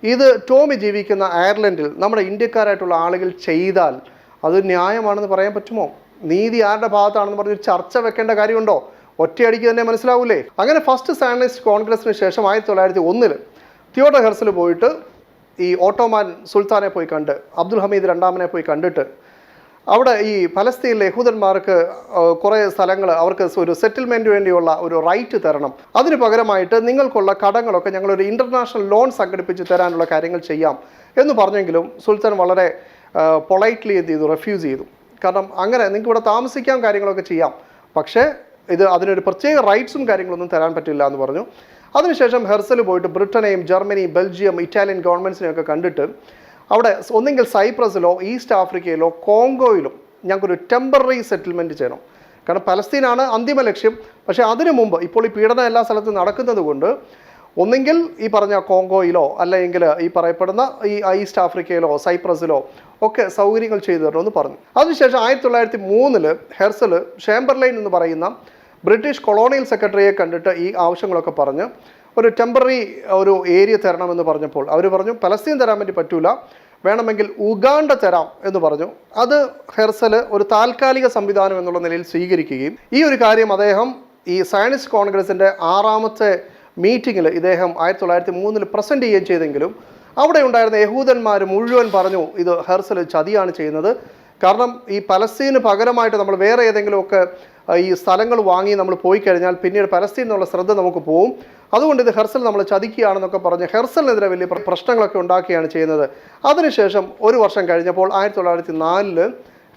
ഇത് ടോമി ജീവിക്കുന്ന അയർലൻഡിൽ നമ്മുടെ ഇന്ത്യക്കാരായിട്ടുള്ള ആളുകൾ ചെയ്താൽ അത് ന്യായമാണെന്ന് പറയാൻ പറ്റുമോ? നീതി ആരുടെ ഭാഗത്താണെന്ന് പറഞ്ഞ് ചർച്ച വെക്കേണ്ട കാര്യമുണ്ടോ? ഒറ്റയടിക്ക് തന്നെ മനസ്സിലാവൂലേ? അങ്ങനെ ഫസ്റ്റ് സയനിസ്റ്റ് കോൺഗ്രസിന് ശേഷം 1901 തിയോഡർ ഹെർസൽ പോയിട്ട് ഈ ഓട്ടോമാൻ സുൽത്താനെ പോയി കണ്ട്, അബ്ദുൽ ഹമീദ് രണ്ടാമനെ പോയി കണ്ടിട്ട് അവിടെ ഈ പലസ്തീനിലെ യഹൂദന്മാർക്ക് കുറേ സ്ഥലങ്ങൾ അവർക്ക് ഒരു സെറ്റിൽമെൻറ്റിന് വേണ്ടിയുള്ള ഒരു റൈറ്റ് തരണം, അതിന് പകരമായിട്ട് നിങ്ങൾക്കുള്ള കടങ്ങളൊക്കെ ഞങ്ങളൊരു ഇൻ്റർനാഷണൽ ലോൺ സംഘടിപ്പിച്ച് തരാനുള്ള കാര്യങ്ങൾ ചെയ്യാം എന്ന് പറഞ്ഞെങ്കിലും സുൽത്താൻ വളരെ പൊളൈറ്റ്ലി എന്ത് ചെയ്തു? റെഫ്യൂസ് ചെയ്തു. കാരണം അങ്ങനെ നിങ്ങൾക്ക് ഇവിടെ താമസിക്കാൻ കാര്യങ്ങളൊക്കെ ചെയ്യാം, പക്ഷേ അതിനൊരു പ്രത്യേക റൈറ്റ്സും കാര്യങ്ങളൊന്നും തരാൻ പറ്റില്ല എന്ന് പറഞ്ഞു. അതിനുശേഷം ഹെർസൽ പോയിട്ട് ബ്രിട്ടനെയും ജർമ്മനിയും ബെൽജിയം ഇറ്റാലിയൻ ഗവൺമെൻറ്റ്സിനെയൊക്കെ കണ്ടിട്ട് അവിടെ ഒന്നെങ്കിൽ സൈപ്രസിലോ ഈസ്റ്റ് ആഫ്രിക്കയിലോ കോങ്കോയിലും ഞങ്ങൾക്കൊരു ടെമ്പററി സെറ്റിൽമെൻറ്റ് ചെയ്യണം. കാരണം പലസ്തീനാണ് അന്തിമ ലക്ഷ്യം. പക്ഷേ അതിനു മുമ്പ് ഇപ്പോൾ ഈ പീഡനം എല്ലാ സ്ഥലത്തും നടക്കുന്നത് കൊണ്ട് ഒന്നെങ്കിൽ ഈ പറഞ്ഞ കോങ്കോയിലോ അല്ലെങ്കിൽ ഈ പറയപ്പെടുന്ന ഈ ഈസ്റ്റ് ആഫ്രിക്കയിലോ സൈപ്രസിലോ ഒക്കെ സൗകര്യങ്ങൾ ചെയ്തു തരണമെന്ന് പറഞ്ഞു. അതിനുശേഷം 1903 ഹെർസൽ ഷേംബർലൈൻ എന്ന് പറയുന്ന ബ്രിട്ടീഷ് കൊളോണിയൽ സെക്രട്ടറിയെ കണ്ടിട്ട് ഈ ആവശ്യങ്ങളൊക്കെ പറഞ്ഞ് ഒരു ടെമ്പററി ഒരു ഏരിയ തരണമെന്ന് പറഞ്ഞപ്പോൾ അവർ പറഞ്ഞു പലസ്തീൻ തരാൻ വേണ്ടി പറ്റൂല, വേണമെങ്കിൽ ഉഗാണ്ട തരാം എന്ന് പറഞ്ഞു. അത് ഹെർസൽ ഒരു താൽക്കാലിക സംവിധാനം എന്നുള്ള നിലയിൽ സ്വീകരിക്കുകയും ഈ ഒരു കാര്യം അദ്ദേഹം ഈ സയനിസ്റ്റ് കോൺഗ്രസിൻ്റെ 6ാമത്തെ മീറ്റിങ്ങിൽ ഇദ്ദേഹം 1903 പ്രസൻറ്റ് ചെയ്യുകയും ചെയ്തെങ്കിലും അവിടെ ഉണ്ടായിരുന്ന യഹൂദന്മാർ മുഴുവൻ പറഞ്ഞു ഇത് ഹെർസൽ ചതിയാണ് ചെയ്യുന്നത്. കാരണം ഈ പലസ്തീന് പകരമായിട്ട് നമ്മൾ വേറെ ഏതെങ്കിലുമൊക്കെ ഈ സ്ഥലങ്ങൾ വാങ്ങി നമ്മൾ പോയി കഴിഞ്ഞാൽ പിന്നീട് പലസ്തീൻ എന്നുള്ള ശ്രദ്ധ നമുക്ക് പോവും, അതുകൊണ്ട് ഇത് ഹെർസൽ നമ്മൾ ചതിക്കുകയാണെന്നൊക്കെ പറഞ്ഞ് ഹെർസലിനെതിരെ വലിയ പ്രശ്നങ്ങളൊക്കെ ഉണ്ടാക്കുകയാണ് ചെയ്യുന്നത്. അതിനുശേഷം ഒരു വർഷം കഴിഞ്ഞപ്പോൾ 1904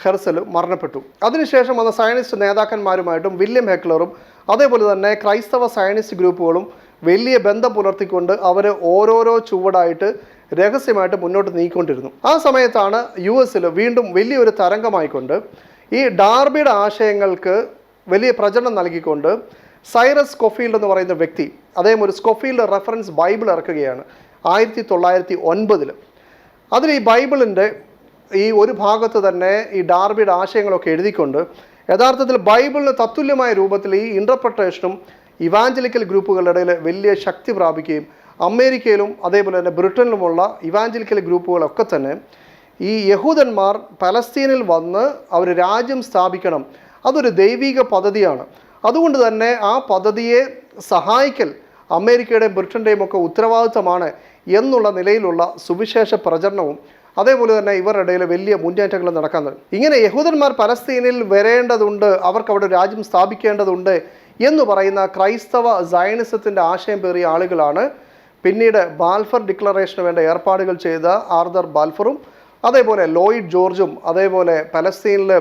ഹെർസൽ മരണപ്പെട്ടു. അതിനുശേഷം വന്ന സയനിസ്റ്റ് നേതാക്കന്മാരുമായിട്ടും വില്യം ഹെക്ലറും അതേപോലെ തന്നെ ക്രൈസ്തവ സയനിസ്റ്റ് ഗ്രൂപ്പുകളും വലിയ ബന്ധം പുലർത്തിക്കൊണ്ട് അവർ ഓരോരോ ചുവടായിട്ട് രഹസ്യമായിട്ട് മുന്നോട്ട് നീക്കിക്കൊണ്ടിരുന്നു. ആ സമയത്താണ് US വീണ്ടും വലിയൊരു തരംഗമായിക്കൊണ്ട് ഈ ഡാർബിയുടെ ആശയങ്ങൾക്ക് വലിയ പ്രചരണം നൽകിക്കൊണ്ട് സൈറസ് സ്കോഫീൽഡ് എന്ന് പറയുന്ന വ്യക്തി അദ്ദേഹം ഒരു സ്കോഫീൽഡ് റെഫറൻസ് ബൈബിൾ ഇറക്കുകയാണ് 1909. അതിൽ ഈ ബൈബിളിൻ്റെ ഈ ഒരു ഭാഗത്ത് തന്നെ ഈ ഡാർബിയുടെ ആശയങ്ങളൊക്കെ എഴുതിക്കൊണ്ട് യഥാർത്ഥത്തിൽ ബൈബിളിന് തത്തുല്യമായ രൂപത്തിൽ ഈ ഇൻ്റർപ്രട്ടേഷനും ഇവാഞ്ചലിക്കൽ ഗ്രൂപ്പുകളുടെ ഇടയിൽ വലിയ ശക്തി പ്രാപിക്കുകയും അമേരിക്കയിലും അതേപോലെ തന്നെ ബ്രിട്ടനിലുമുള്ള ഇവാഞ്ചലിക്കൽ ഗ്രൂപ്പുകളൊക്കെ തന്നെ ഈ യഹൂദന്മാർ പലസ്തീനിൽ വന്ന് അവർ രാജ്യം സ്ഥാപിക്കണം, അതൊരു ദൈവിക പദ്ധതിയാണ്, അതുകൊണ്ട് തന്നെ ആ പദ്ധതിയെ സഹായിക്കൽ അമേരിക്കയുടെയും ബ്രിട്ടൻ്റെയും ഒക്കെ ഉത്തരവാദിത്തമാണ് എന്നുള്ള നിലയിലുള്ള സുവിശേഷ പ്രചരണവും അതേപോലെ തന്നെ ഇവരുടെ ഇടയിൽ വലിയ മുന്നേറ്റങ്ങൾ നടക്കാൻ തുടങ്ങി. ഇങ്ങനെ യഹൂദന്മാർ പലസ്തീനിൽ വരേണ്ടതുണ്ട്, അവർക്ക് അവിടെ രാജ്യം സ്ഥാപിക്കേണ്ടതുണ്ട് എന്ന് പറയുന്ന ക്രൈസ്തവ സയനിസത്തിൻ്റെ ആശയം പേറിയ ആളുകളാണ് പിന്നീട് ബാൽഫർ ഡിക്ലറേഷന് വേണ്ട ഏർപ്പാടുകൾ ചെയ്ത ആർതർ ബാൽഫറും അതേപോലെ ലോയിഡ് ജോർജും അതേപോലെ പലസ്തീനിൽ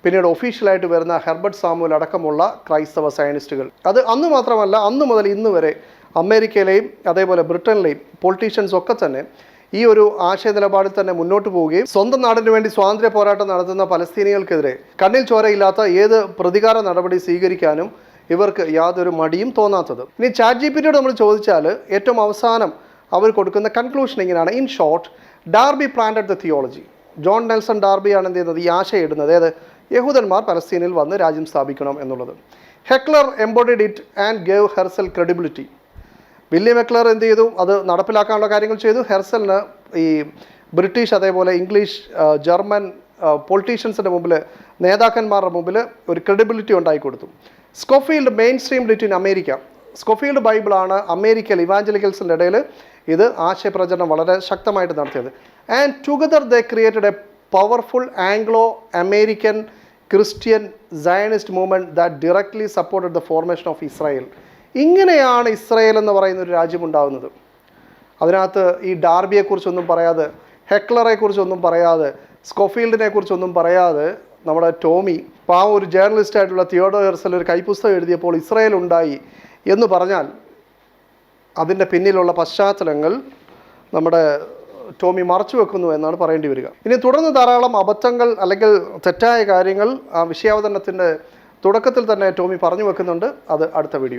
പിന്നീട് ഒഫീഷ്യലായിട്ട് വരുന്ന ഹെർബർട്ട് സാമുവൽ അടക്കമുള്ള ക്രൈസ്തവ സയനിസ്റ്റുകൾ. അത് അന്ന് മാത്രമല്ല, അന്ന് മുതൽ ഇന്ന് വരെ അമേരിക്കയിലെയും അതേപോലെ ബ്രിട്ടനിലെയും പൊളിറ്റീഷ്യൻസ് ഒക്കെ തന്നെ ഈ ഒരു ആശയ നിലപാടിൽ തന്നെ മുന്നോട്ട് പോവുകയും സ്വന്തം നാടിന് വേണ്ടി സ്വാതന്ത്ര്യ പോരാട്ടം നടത്തുന്ന പലസ്തീനികൾക്കെതിരെ കണ്ണിൽ ചോരയില്ലാത്ത ഏത് പ്രതികാര നടപടി സ്വീകരിക്കാനും ഇവർക്ക് യാതൊരു മടിയും തോന്നാത്തത്. ഇനി ChatGPT നമ്മൾ ചോദിച്ചാൽ ഏറ്റവും അവസാനം അവർ കൊടുക്കുന്ന കൺക്ലൂഷൻ ഇങ്ങനെയാണ്: in short, Darby planted the theology. John Nelson ഡാർബിയാണ് എന്ത് ചെയ്യുന്നത്? ഈ ആശയം ഇടുന്നത്. അതായത് യഹൂദന്മാർ പലസ്തീനിൽ വന്ന് രാജ്യം സ്ഥാപിക്കണം എന്നുള്ളത്. ഹെക്ലർ എംബോഡിഡ് it and gave Herzl credibility. William ഹെക്ലർ എന്ത് ചെയ്തു? അത് നടപ്പിലാക്കാനുള്ള കാര്യങ്ങൾ ചെയ്തു. ഹെർസലിന് ഈ ബ്രിട്ടീഷ് അതേപോലെ ഇംഗ്ലീഷ് ജർമ്മൻ പൊളിറ്റീഷ്യൻസിൻ്റെ മുമ്പിൽ, നേതാക്കന്മാരുടെ മുമ്പിൽ ഒരു ക്രെഡിബിലിറ്റി ഉണ്ടാക്കി കൊടുത്തു. Scofield main stream lit in America. Scofield ബൈബിളാണ് അമേരിക്കയിൽ ഇവാഞ്ചലിക്കൽസിൻ്റെ ഇടയിൽ ഇത് ആശയപ്രചരണം വളരെ ശക്തമായിട്ട് നടത്തിയത്. And together they created a powerful Anglo American Christian Zionist movement that directly supported the formation of Israel. ഇങ്ങനെയാണ് ഇസ്രായേൽ എന്ന് പറയുന്ന ഒരു രാജ്യമുണ്ടാകുന്നത്. അതിനകത്ത് ഈ ഡാർബിയെക്കുറിച്ചൊന്നും പറയാതെ, ഹെക്ലറെക്കുറിച്ചൊന്നും പറയാതെ, സ്കോഫീൽഡിനെ കുറിച്ചൊന്നും പറയാതെ നമ്മുടെ ടോമി ഒരു ജേർണലിസ്റ്റായിട്ടുള്ള തിയോഡോർ ഹെർസൽ ഒരു കൈപ്പുസ്തകം എഴുതിയപ്പോൾ ഇസ്രായേൽ ഉണ്ടായി എന്ന് പറഞ്ഞാൽ അതിൻ്റെ പിന്നിലുള്ള പശ്ചാത്തലങ്ങൾ നമ്മുടെ ടോമി മറച്ചു വെക്കുന്നു എന്നാണ് പറയേണ്ടി വരിക. ഇനി തുടർന്ന് ധാരാളം അബദ്ധങ്ങൾ അല്ലെങ്കിൽ തെറ്റായ കാര്യങ്ങൾ ആ വിഷയാവതരണത്തിൻ്റെ തുടക്കത്തിൽ തന്നെ ടോമി പറഞ്ഞു വെക്കുന്നുണ്ട്. അത് അടുത്ത വീഡിയോ.